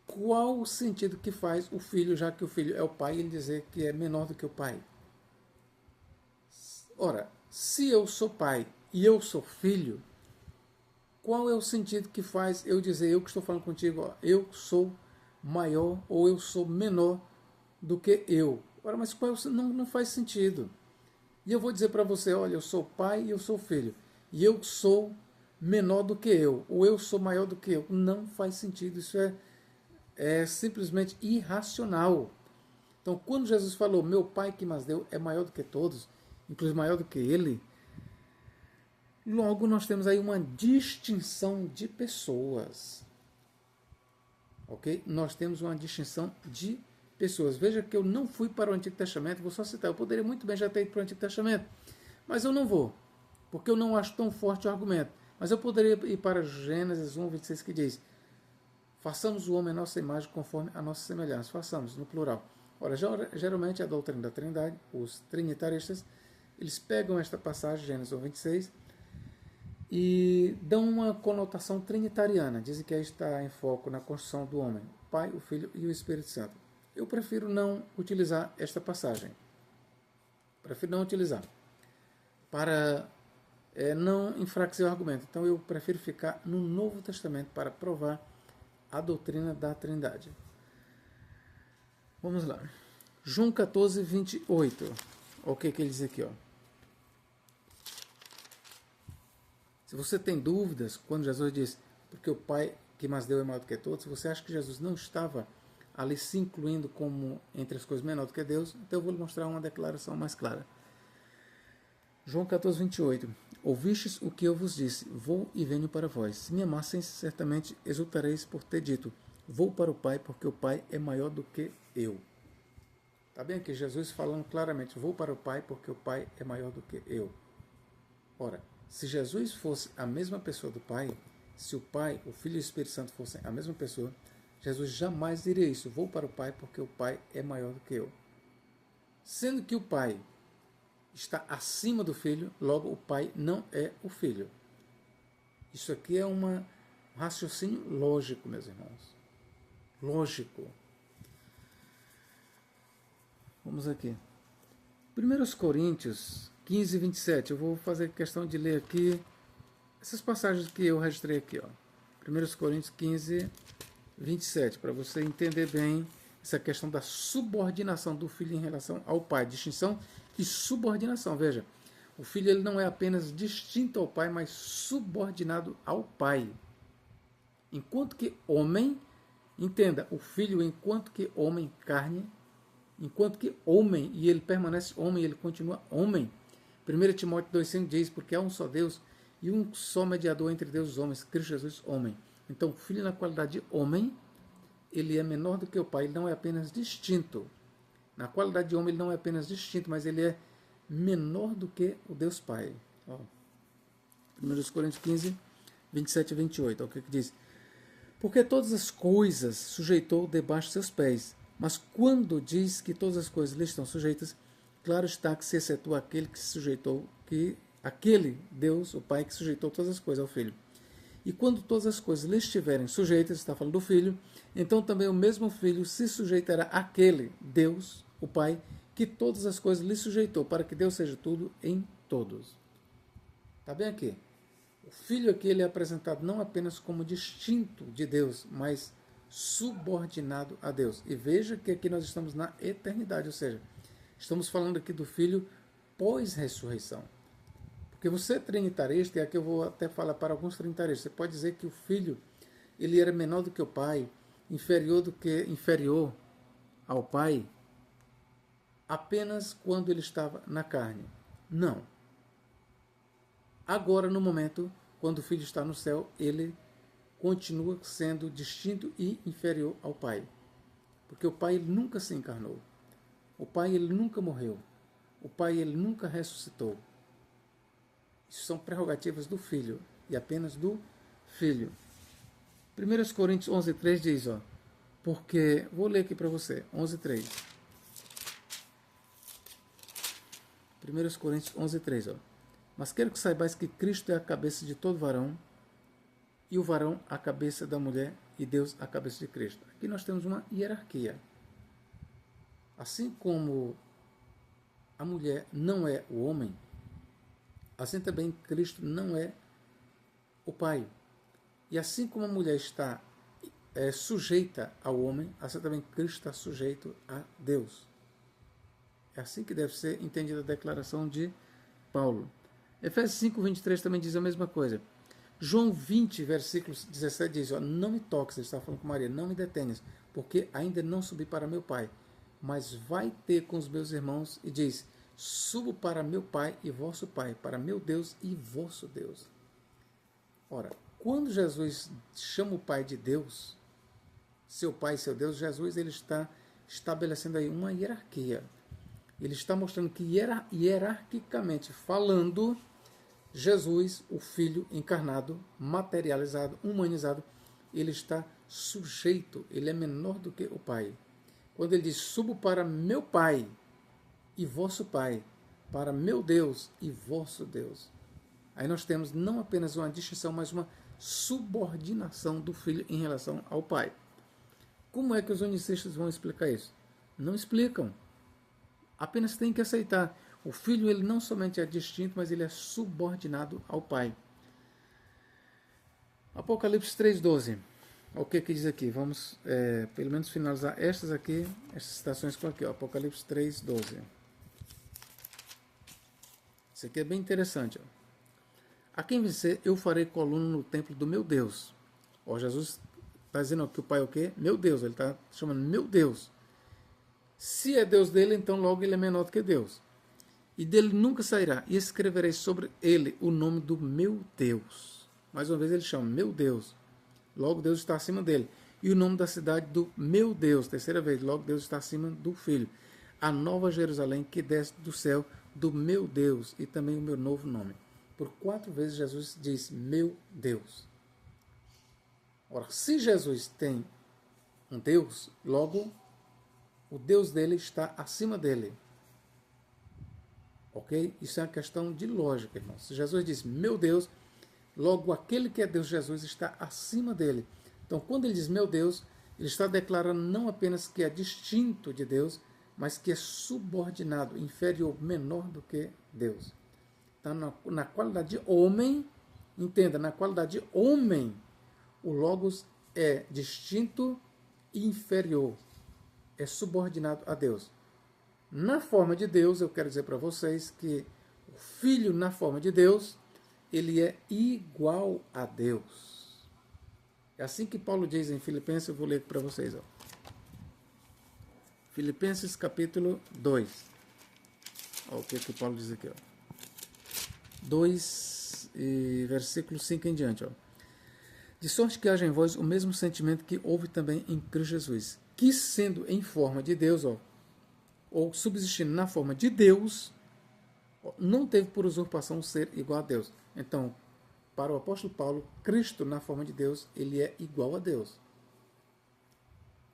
qual o sentido que faz o Filho, já que o Filho é o Pai, ele dizer que é menor do que o Pai? Ora, se eu sou Pai e eu sou Filho, qual é o sentido que faz eu dizer, eu que estou falando contigo, ó, eu sou maior ou eu sou menor do que eu? Ora, mas qual não faz sentido. E eu vou dizer para você, olha, eu sou Pai e eu sou Filho, e eu sou menor do que eu, ou eu sou maior do que eu. Não faz sentido, isso é simplesmente irracional. Então, quando Jesus falou, meu Pai que mas deu é maior do que todos, inclusive maior do que ele, logo nós temos aí uma distinção de pessoas. Ok? Nós temos uma distinção de pessoas. Veja que eu não fui para o Antigo Testamento, vou só citar, eu poderia muito bem já ter ido para o Antigo Testamento, mas eu não vou, porque eu não acho tão forte o argumento. Mas eu poderia ir para Gênesis 1, 26, que diz, façamos o homem a nossa imagem conforme a nossa semelhança. Façamos, no plural. Ora, geralmente a doutrina da Trindade, os trinitaristas, eles pegam esta passagem, Gênesis 1, 26, e dão uma conotação trinitariana. Dizem que aí está em foco na construção do homem, o Pai, o Filho e o Espírito Santo. Eu prefiro não utilizar esta passagem. Prefiro não utilizar. Para não enfraquecer o argumento. Então eu prefiro ficar no Novo Testamento para provar a doutrina da Trindade. Vamos lá. João 14, 28. Olha o que ele diz aqui. Ó. Se você tem dúvidas, quando Jesus diz, porque o Pai que mais deu é maior do que todos, se você acha que Jesus não estava ali se incluindo como entre as coisas menor do que Deus, então eu vou lhe mostrar uma declaração mais clara. João 14, 28. Ouvistes o que eu vos disse, vou e venho para vós. Se me amasseis, certamente exultareis por ter dito, vou para o Pai, porque o Pai é maior do que eu. Está bem aqui, Jesus falando claramente, vou para o Pai, porque o Pai é maior do que eu. Ora, se Jesus fosse a mesma pessoa do Pai, se o Pai, o Filho e o Espírito Santo fossem a mesma pessoa, Jesus jamais diria isso, vou para o Pai, porque o Pai é maior do que eu. Sendo que o Pai está acima do Filho, logo o Pai não é o Filho. Isso aqui é um raciocínio lógico, meus irmãos. Lógico. Vamos aqui. 1 Coríntios 15, 27. Eu vou fazer questão de ler aqui essas passagens que eu registrei aqui. 1 Coríntios 15, 27. Para você entender bem essa questão da subordinação do Filho em relação ao Pai. Distinção e subordinação. Veja, o Filho ele não é apenas distinto ao Pai, mas subordinado ao Pai. Enquanto que homem, entenda, o Filho enquanto que homem, carne, enquanto que homem, e ele permanece homem, ele continua homem. 1 Timóteo 2,5 diz, porque há um só Deus e um só mediador entre Deus e os homens, Cristo Jesus, homem. Então, o Filho na qualidade de homem, ele é menor do que o Pai, ele não é apenas distinto. Na qualidade de homem, ele não é apenas distinto, mas ele é menor do que o Deus Pai. 1 Coríntios 15, 27 e 28, olha o que diz. Porque todas as coisas sujeitou debaixo de seus pés, mas quando diz que todas as coisas lhe estão sujeitas, claro está que se excetua aquele que se sujeitou, que aquele Deus, o Pai, que sujeitou todas as coisas ao Filho. E quando todas as coisas lhe estiverem sujeitas, está falando do Filho, então também o mesmo Filho se sujeitará àquele Deus, o Pai, que todas as coisas lhe sujeitou, para que Deus seja tudo em todos. Está bem aqui? O Filho aqui ele é apresentado não apenas como distinto de Deus, mas subordinado a Deus. E veja que aqui nós estamos na eternidade, ou seja, estamos falando aqui do Filho pós-ressurreição. Porque você é trinitarista, e aqui eu vou até falar para alguns trinitaristas, você pode dizer que o Filho ele era menor do que o Pai, inferior ao Pai, apenas quando ele estava na carne. Não. Agora, no momento, quando o Filho está no céu, ele continua sendo distinto e inferior ao Pai. Porque o Pai ele nunca se encarnou. O Pai ele nunca morreu. O Pai ele nunca ressuscitou. Isso são prerrogativas do Filho e apenas do Filho. 1 Coríntios 11:3 diz, porque, vou ler aqui para você, 11:3. 1 Coríntios 11:3, mas quero que saibais que Cristo é a cabeça de todo varão, e o varão a cabeça da mulher, e Deus a cabeça de Cristo. Aqui nós temos uma hierarquia. Assim como a mulher não é o homem, assim também Cristo não é o Pai. E assim como a mulher está sujeita ao homem, assim também Cristo está sujeito a Deus. É assim que deve ser entendida a declaração de Paulo. Efésios 5:23 também diz a mesma coisa. João 20, versículos 17 diz, não me toques, ele está falando com Maria, não me detenhas, porque ainda não subi para meu Pai, mas vai ter com os meus irmãos, e diz, subo para meu Pai e vosso Pai, para meu Deus e vosso Deus. Ora, quando Jesus chama o Pai de Deus, seu Pai e seu Deus, Jesus ele está estabelecendo aí uma hierarquia. Ele está mostrando que hierarquicamente falando, Jesus, o Filho encarnado, materializado, humanizado, ele está sujeito, ele é menor do que o Pai. Quando ele diz, subo para meu Pai e vosso Pai, para meu Deus e vosso Deus. Aí nós temos não apenas uma distinção, mas uma subordinação do Filho em relação ao Pai. Como é que os unicistas vão explicar isso? Não explicam. Apenas tem que aceitar. O Filho, ele não somente é distinto, mas ele é subordinado ao Pai. Apocalipse 3,12. O que diz aqui? Vamos, pelo menos, finalizar estas citações com aqui. Ó, Apocalipse 3,12. Isso aqui é bem interessante. Ó. A quem vencer, eu farei coluna no templo do meu Deus. Ó, Jesus está dizendo que o Pai é o quê? Meu Deus. Ele está chamando meu Deus. Se é Deus dele, então logo ele é menor do que Deus. E dele nunca sairá. E escreverei sobre ele o nome do meu Deus. Mais uma vez ele chama meu Deus. Logo Deus está acima dele. E o nome da cidade do meu Deus. Terceira vez. Logo Deus está acima do Filho. A nova Jerusalém que desce do céu do meu Deus. E também o meu novo nome. Por 4 vezes Jesus diz meu Deus. Ora, se Jesus tem um Deus, logo o Deus dele está acima dele. Ok? Isso é uma questão de lógica, irmãos. Se Jesus diz meu Deus, logo aquele que é Deus, Jesus, está acima dele. Então, quando ele diz meu Deus, ele está declarando não apenas que é distinto de Deus, mas que é subordinado, inferior, menor do que Deus. Então, na qualidade de homem, entenda, na qualidade de homem, o Logos é distinto e inferior. É subordinado a Deus. Na forma de Deus, eu quero dizer para vocês que o Filho, na forma de Deus, ele é igual a Deus. É assim que Paulo diz em Filipenses, eu vou ler para vocês. Ó. Filipenses capítulo 2. Ó, o que Paulo diz aqui. Ó. 2, versículo 5 em diante. Ó. De sorte que haja em vós o mesmo sentimento que houve também em Cristo Jesus, que sendo em forma de Deus, ó, ou subsistindo na forma de Deus, não teve por usurpação ser igual a Deus. Então, para o apóstolo Paulo, Cristo na forma de Deus, ele é igual a Deus.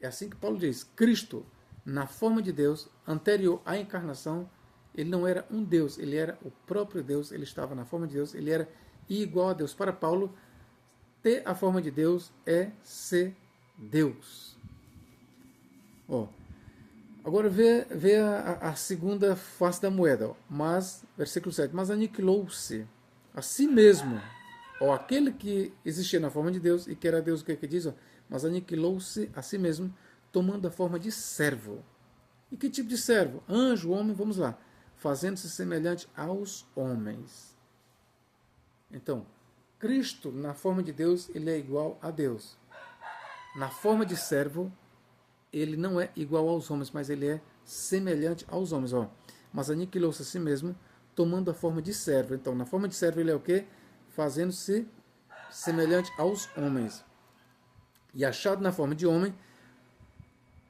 É assim que Paulo diz, Cristo na forma de Deus, anterior à encarnação, ele não era um Deus, ele era o próprio Deus, ele estava na forma de Deus, ele era igual a Deus. Para Paulo, ter a forma de Deus é ser Deus. Ó, agora vê a segunda face da moeda. Ó. Mas, versículo 7, mas aniquilou-se a si mesmo. Ó, aquele que existia na forma de Deus e que era Deus, o que diz? Ó, mas aniquilou-se a si mesmo, tomando a forma de servo. E que tipo de servo? Anjo, homem, vamos lá. Fazendo-se semelhante aos homens. Então, Cristo, na forma de Deus, ele é igual a Deus. Na forma de servo, ele não é igual aos homens, mas ele é semelhante aos homens. Ó. Mas aniquilou-se a si mesmo, tomando a forma de servo. Então, na forma de servo, ele é o quê? Fazendo-se semelhante aos homens. E achado na forma de homem,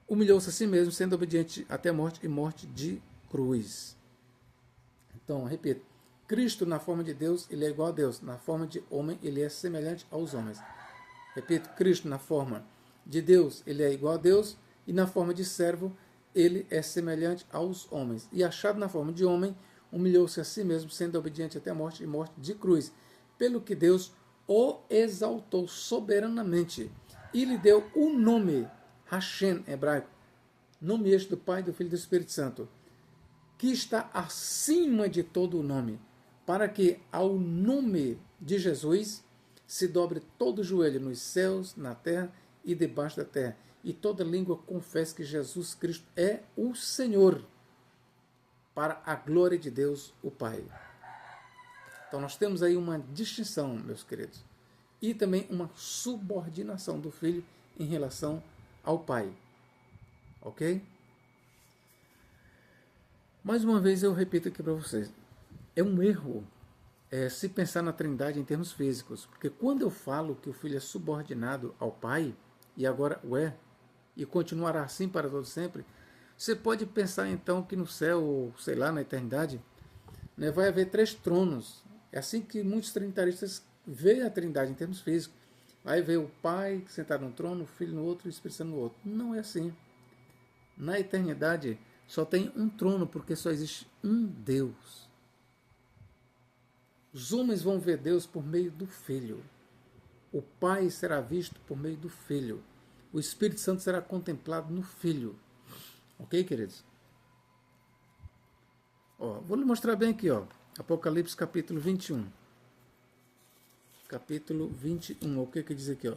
humilhou-se a si mesmo, sendo obediente até a morte e morte de cruz. Então, repito, Cristo na forma de Deus, ele é igual a Deus. Na forma de homem, ele é semelhante aos homens. Repito, Cristo na forma de Deus, ele é igual a Deus. E na forma de servo, ele é semelhante aos homens. E achado na forma de homem, humilhou-se a si mesmo, sendo obediente até a morte e morte de cruz. Pelo que Deus o exaltou soberanamente e lhe deu o nome, Hashem, hebraico, nome este do Pai, do Filho e do Espírito Santo, que está acima de todo o nome, para que ao nome de Jesus se dobre todo o joelho nos céus, na terra e debaixo da terra, e toda língua confesse que Jesus Cristo é o Senhor, para a glória de Deus, o Pai. Então nós temos aí uma distinção, meus queridos, e também uma subordinação do Filho em relação ao Pai. Ok? Mais uma vez eu repito aqui para vocês, é um erro se pensar na Trindade em termos físicos, porque quando eu falo que o Filho é subordinado ao Pai, e agora o é, e continuará assim para todo sempre, você pode pensar então que no céu, ou sei lá, na eternidade, né, vai haver 3 tronos. É assim que muitos trinitaristas veem a Trindade em termos físicos. Vai ver o Pai sentado no trono, o Filho no outro e o Espírito Santo no outro. Não é assim. Na eternidade só tem um trono, porque só existe um Deus. Os homens vão ver Deus por meio do Filho. O Pai será visto por meio do Filho. O Espírito Santo será contemplado no Filho. Ok, queridos? Ó, vou lhe mostrar bem aqui, ó. Apocalipse capítulo 21. Capítulo 21. O que diz aqui, ó?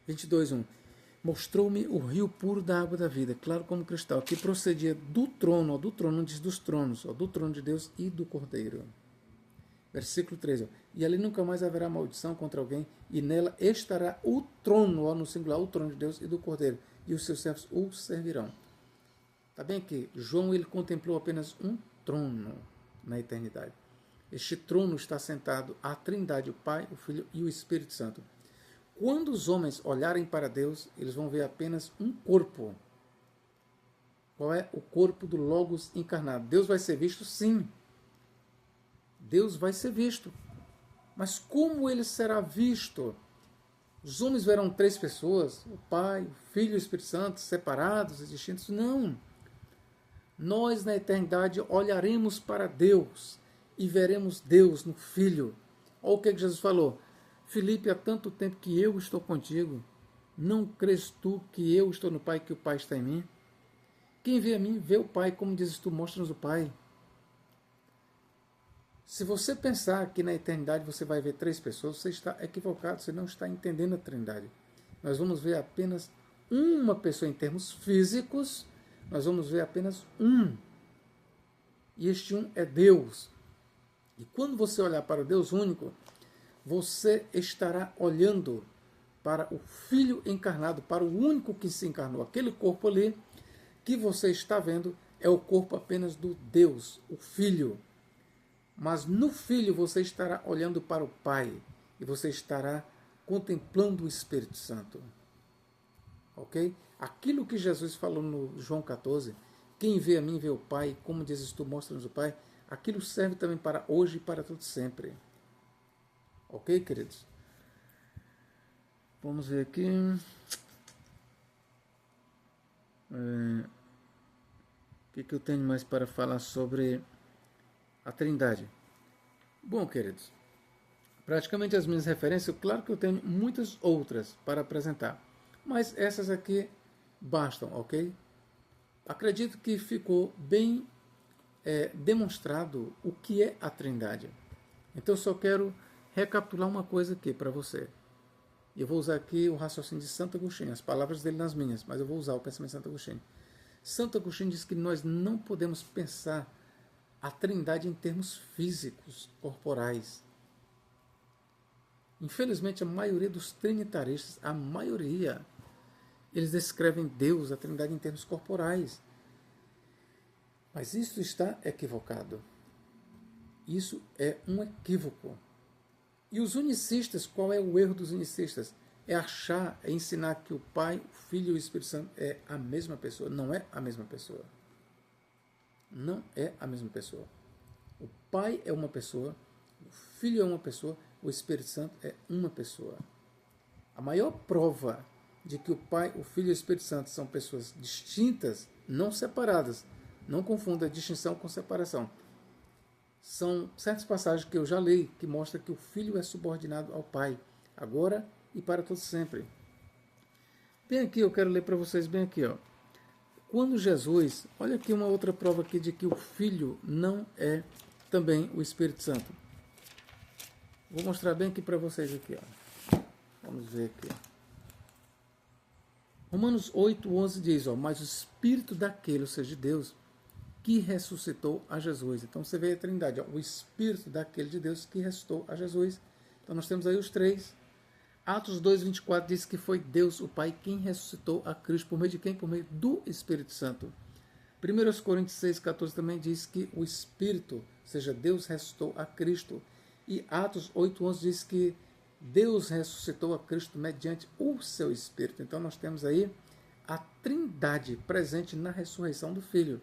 22, 1. Mostrou-me o rio puro da água da vida, claro como cristal, que procedia do trono, ó, do trono, diz dos tronos, ó, do trono de Deus e do Cordeiro. Versículo 13. Ó, e ali nunca mais haverá maldição contra alguém, e nela estará o trono, ó, no singular, o trono de Deus e do Cordeiro, e os seus servos o servirão. Está bem que João ele contemplou apenas um trono na eternidade. Este trono está sentado a Trindade, o Pai, o Filho e o Espírito Santo. Quando os homens olharem para Deus, eles vão ver apenas um corpo. Qual é o corpo do Logos encarnado? Deus vai ser visto? Sim. Deus vai ser visto. Mas como ele será visto? Os homens verão 3 pessoas, o Pai, o Filho e o Espírito Santo, separados e distintos? Não. Nós, na eternidade, olharemos para Deus e veremos Deus no Filho. Olha o que Jesus falou. Filipe, há tanto tempo que eu estou contigo, não crês tu que eu estou no Pai, que o Pai está em mim? Quem vê a mim, vê o Pai, como dizes tu, mostra-nos o Pai. Se você pensar que na eternidade você vai ver 3 pessoas, você está equivocado, você não está entendendo a Trindade. Nós vamos ver apenas uma pessoa em termos físicos, nós vamos ver apenas um. E este um é Deus. E quando você olhar para o Deus único, você estará olhando para o Filho encarnado, para o único que se encarnou. Aquele corpo ali que você está vendo é o corpo apenas do Deus, o Filho. Mas no Filho você estará olhando para o Pai e você estará contemplando o Espírito Santo. Ok? Aquilo que Jesus falou no João 14, quem vê a mim vê o Pai, como dizes tu, mostra-nos o Pai, aquilo serve também para hoje e para todo sempre. Ok, queridos? Vamos ver aqui. O que eu tenho mais para falar sobre a Trindade? Bom, queridos, praticamente as minhas referências, claro que eu tenho muitas outras para apresentar, mas essas aqui bastam, ok? Acredito que ficou bem demonstrado o que é a Trindade. Então eu só quero recapitular uma coisa aqui para você. Eu vou usar aqui o raciocínio de Santo Agostinho, as palavras dele nas minhas, mas eu vou usar o pensamento de Santo Agostinho. Santo Agostinho diz que nós não podemos pensar a Trindade em termos físicos, corporais. Infelizmente, a maioria dos trinitaristas, a maioria, eles descrevem Deus, a Trindade, em termos corporais. Mas isso está equivocado. Isso é um equívoco. E os unicistas, qual é o erro dos unicistas? É achar, é ensinar que o Pai, o Filho e o Espírito Santo é a mesma pessoa. Não é a mesma pessoa. Não é a mesma pessoa. O Pai é uma pessoa, o Filho é uma pessoa, o Espírito Santo é uma pessoa. A maior prova de que o Pai, o Filho e o Espírito Santo são pessoas distintas, não separadas. Não confunda distinção com separação. São certas passagens que eu já li que mostram que o Filho é subordinado ao Pai, agora e para todo sempre. Bem aqui, eu quero ler para vocês bem aqui, ó. Quando Jesus, olha aqui uma outra prova aqui de que o Filho não é também o Espírito Santo. Vou mostrar bem aqui para vocês aqui, ó. Vamos ver aqui. Romanos 8:11 diz, ó, mas o Espírito daquele, ou seja, de Deus, que ressuscitou a Jesus. Então você vê a Trindade, ó, o Espírito daquele de Deus que ressuscitou a Jesus. Então nós temos aí os 3. Atos 2:24 diz que foi Deus, o Pai, quem ressuscitou a Cristo. Por meio de quem? Por meio do Espírito Santo. 1 Coríntios 6:14 também diz que o Espírito, ou seja, Deus ressuscitou a Cristo. E Atos 8:11 diz que Deus ressuscitou a Cristo mediante o seu Espírito. Então nós temos aí a Trindade presente na ressurreição do Filho.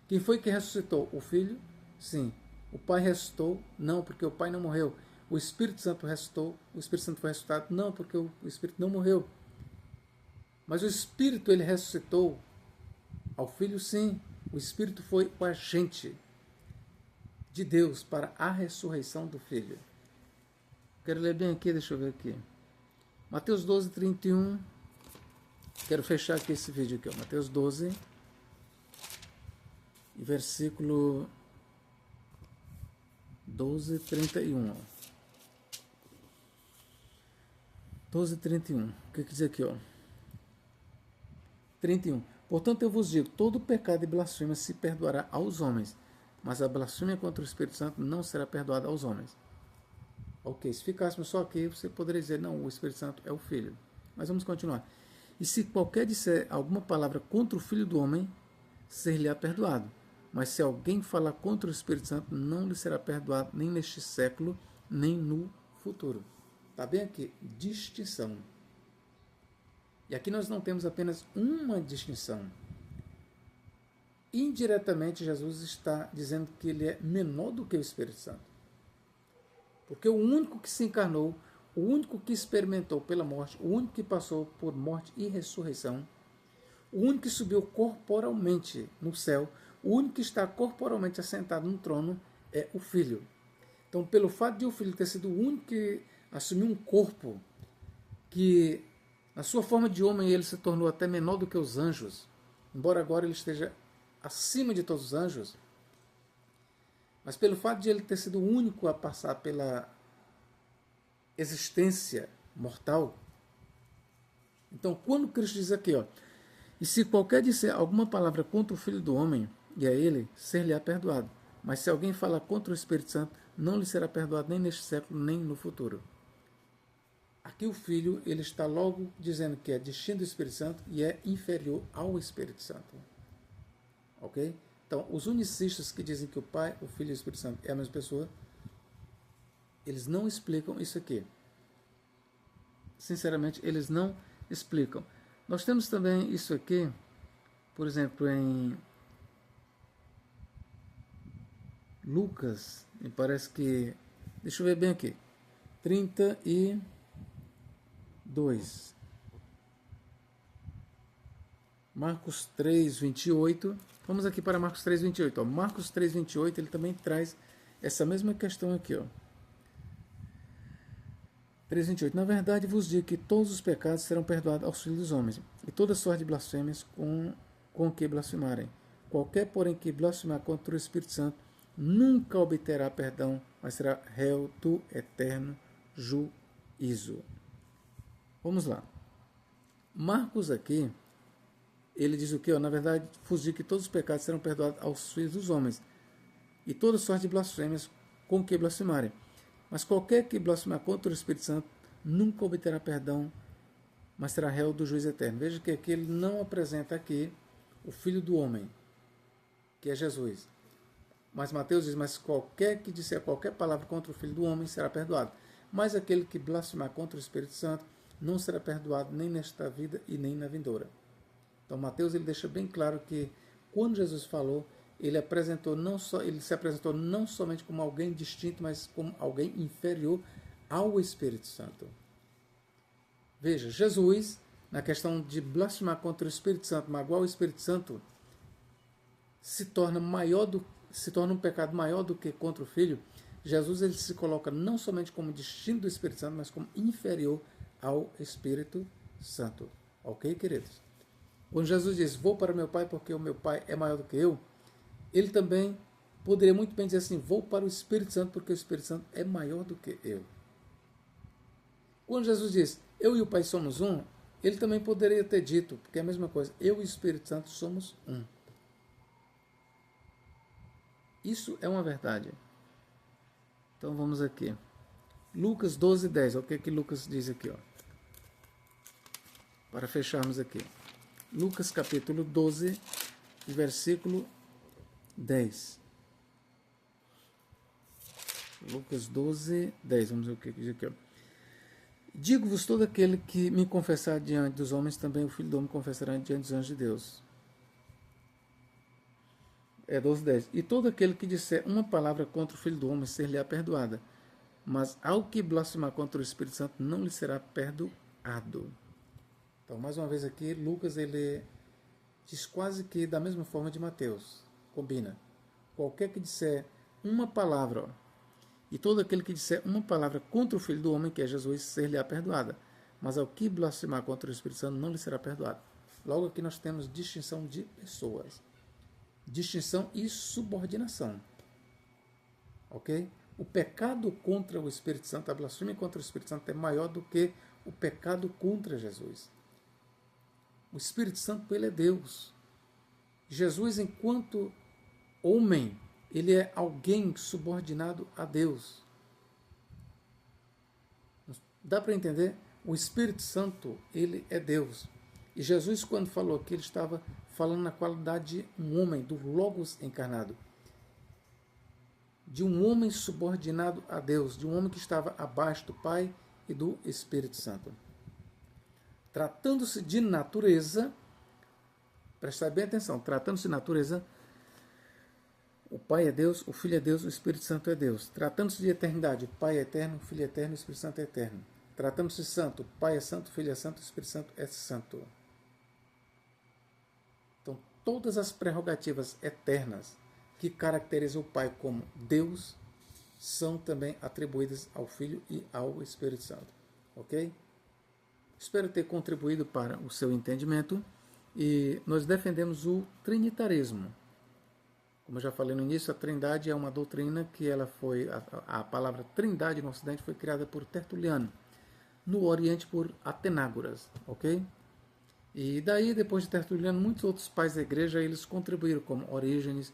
Quem foi que ressuscitou? O Filho? Sim. O Pai ressuscitou? Não, porque o Pai não morreu. O Espírito Santo ressuscitou? O Espírito Santo foi ressuscitado? Não, porque o Espírito não morreu. Mas o Espírito, ele ressuscitou ao Filho? Sim. O Espírito foi o agente de Deus para a ressurreição do Filho. Quero ler bem aqui, deixa eu ver aqui. Mateus 12:31. Quero fechar aqui esse vídeo aqui, ó. Mateus 12. e versículo 12, 31. 12, 31. O que diz aqui, ó? 31. Portanto, eu vos digo, todo pecado e blasfêmia se perdoará aos homens, mas a blasfêmia contra o Espírito Santo não será perdoada aos homens. Ok, se ficássemos só aqui, você poderia dizer, não, o Espírito Santo é o Filho. Mas vamos continuar. E se qualquer disser alguma palavra contra o Filho do Homem, ser-lhe-á perdoado. Mas se alguém falar contra o Espírito Santo, não lhe será perdoado nem neste século, nem no futuro. Está bem aqui, distinção. E aqui nós não temos apenas uma distinção. Indiretamente, Jesus está dizendo que ele é menor do que o Espírito Santo. Porque o único que se encarnou, o único que experimentou pela morte, o único que passou por morte e ressurreição, o único que subiu corporalmente no céu, o único que está corporalmente assentado no trono é o Filho. Então, pelo fato de o Filho ter sido o único que assumiu um corpo que, na sua forma de homem, ele se tornou até menor do que os anjos, embora agora ele esteja acima de todos os anjos, mas pelo fato de ele ter sido o único a passar pela existência mortal. Então, quando Cristo diz aqui, ó, e se qualquer disser alguma palavra contra o Filho do Homem, e a ele, ser-lhe-á perdoado. Mas se alguém falar contra o Espírito Santo, não lhe será perdoado nem neste século, nem no futuro. Aqui o Filho, ele está logo dizendo que é distinto do Espírito Santo e é inferior ao Espírito Santo. Ok? Então, os unicistas que dizem que o Pai, o Filho e o Espírito Santo é a mesma pessoa, eles não explicam isso aqui. Sinceramente, eles não explicam. Nós temos também isso aqui, por exemplo, em Lucas, me parece que... Deixa eu ver bem aqui. 32. Marcos 3, 28. Vamos aqui para Marcos 3, 28. Ó. Marcos 3, 28, ele também traz essa mesma questão aqui. Ó. 3, 28. Na verdade, vos digo que todos os pecados serão perdoados aos filhos dos homens, e toda sorte de blasfêmias com que blasfemarem. Qualquer, porém, que blasfemar contra o Espírito Santo, nunca obterá perdão, mas será réu do eterno juízo. Vamos lá. Marcos aqui, ele diz o que? Na verdade, vos digo que todos os pecados serão perdoados aos filhos dos homens, e toda sorte de blasfêmias com que blasfemarem. Mas qualquer que blasfemar contra o Espírito Santo nunca obterá perdão, mas será réu do juízo eterno. Veja que aqui ele não apresenta aqui o Filho do Homem, que é Jesus. Mas Mateus diz, mas qualquer que disser qualquer palavra contra o Filho do Homem será perdoado. Mas aquele que blasfemar contra o Espírito Santo não será perdoado nem nesta vida e nem na vindoura. Então Mateus ele deixa bem claro que quando Jesus falou, ele se apresentou não somente como alguém distinto, mas como alguém inferior ao Espírito Santo. Veja, Jesus, na questão de blasfemar contra o Espírito Santo, magoar o Espírito Santo, se torna um pecado maior do que contra o Filho. Jesus ele se coloca não somente como distinto do Espírito Santo, mas como inferior ao Espírito Santo. Ok, queridos? Quando Jesus diz, vou para meu Pai porque o meu Pai é maior do que eu, ele também poderia muito bem dizer assim, vou para o Espírito Santo porque o Espírito Santo é maior do que eu. Quando Jesus diz, eu e o Pai somos um, ele também poderia ter dito, porque é a mesma coisa, eu e o Espírito Santo somos um. Isso é uma verdade. Então vamos aqui. Lucas 12, 10. O que é que Lucas diz aqui? Ó? Para fecharmos aqui. Lucas capítulo 12, versículo 10. Lucas 12, 10. Vamos ver o que diz aqui. Ó. Digo-vos, todo aquele que me confessar diante dos homens, também o Filho do Homem confessará diante dos anjos de Deus. 12, 10. E todo aquele que disser uma palavra contra o Filho do Homem, ser-lhe-á perdoada. Mas ao que blasfemar contra o Espírito Santo, não lhe será perdoado. Então, mais uma vez aqui, Lucas ele diz quase que da mesma forma de Mateus. Combina. Qualquer que disser uma palavra, ó, e todo aquele que disser uma palavra contra o Filho do Homem, que é Jesus, ser-lhe-á perdoada. Mas ao que blasfemar contra o Espírito Santo, não lhe será perdoado. Logo aqui nós temos distinção de pessoas. distinção e subordinação. Ok? O pecado contra o Espírito Santo, a blasfêmia contra o Espírito Santo é maior do que o pecado contra Jesus. O Espírito Santo, ele é Deus. Jesus, enquanto homem, ele é alguém subordinado a Deus. Dá para entender? O Espírito Santo, ele é Deus. E Jesus, quando falou aqui, ele estava falando na qualidade de um homem, do Logos encarnado. De um homem subordinado a Deus, de um homem que estava abaixo do Pai e do Espírito Santo. Tratando-se de natureza, prestar bem atenção, tratando-se de natureza, o Pai é Deus, o Filho é Deus, o Espírito Santo é Deus. Tratando-se de eternidade, o Pai é eterno, o Filho é eterno, o Espírito Santo é eterno. Tratando-se de santo, o Pai é santo, o Filho é santo, o Espírito Santo é santo. Então, todas as prerrogativas eternas que caracterizam o Pai como Deus são também atribuídas ao Filho e ao Espírito Santo. Ok? Espero ter contribuído para o seu entendimento e nós defendemos o trinitarismo. Como eu já falei no início, a Trindade é uma doutrina que ela foi, a palavra Trindade no Ocidente foi criada por Tertuliano, no Oriente por Atenágoras, ok? E daí, depois de Tertuliano, muitos outros pais da igreja, eles contribuíram, como Orígenes,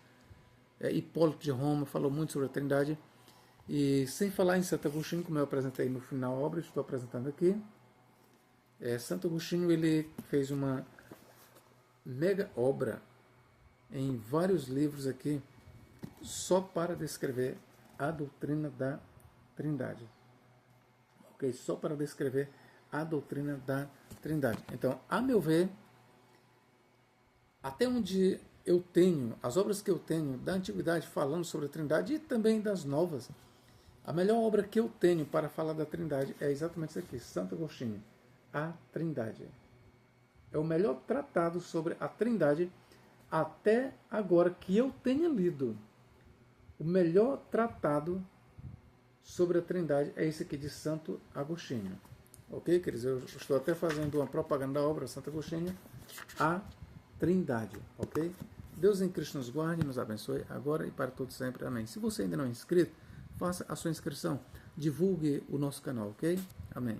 Hipólito de Roma falou muito sobre a Trindade, e sem falar em Santo Agostinho, como eu apresentei no final da obra, estou apresentando aqui. Santo Agostinho, ele fez uma mega obra em vários livros aqui, só para descrever a doutrina da Trindade. Ok? Só para descrever a doutrina da Trindade. Então, a meu ver, até onde eu tenho, as obras que eu tenho da antiguidade falando sobre a Trindade e também das novas, a melhor obra que eu tenho para falar da Trindade é exatamente isso aqui, Santo Agostinho, a Trindade. É o melhor tratado sobre a Trindade até agora que eu tenha lido. O melhor tratado sobre a Trindade é esse aqui de Santo Agostinho. Ok, queridos? Eu estou até fazendo uma propaganda da obra Santo Agostinho, a Trindade. Ok? Deus em Cristo nos guarde e nos abençoe agora e para todos sempre. Amém. Se você ainda não é inscrito, faça a sua inscrição. Divulgue o nosso canal, ok? Amém.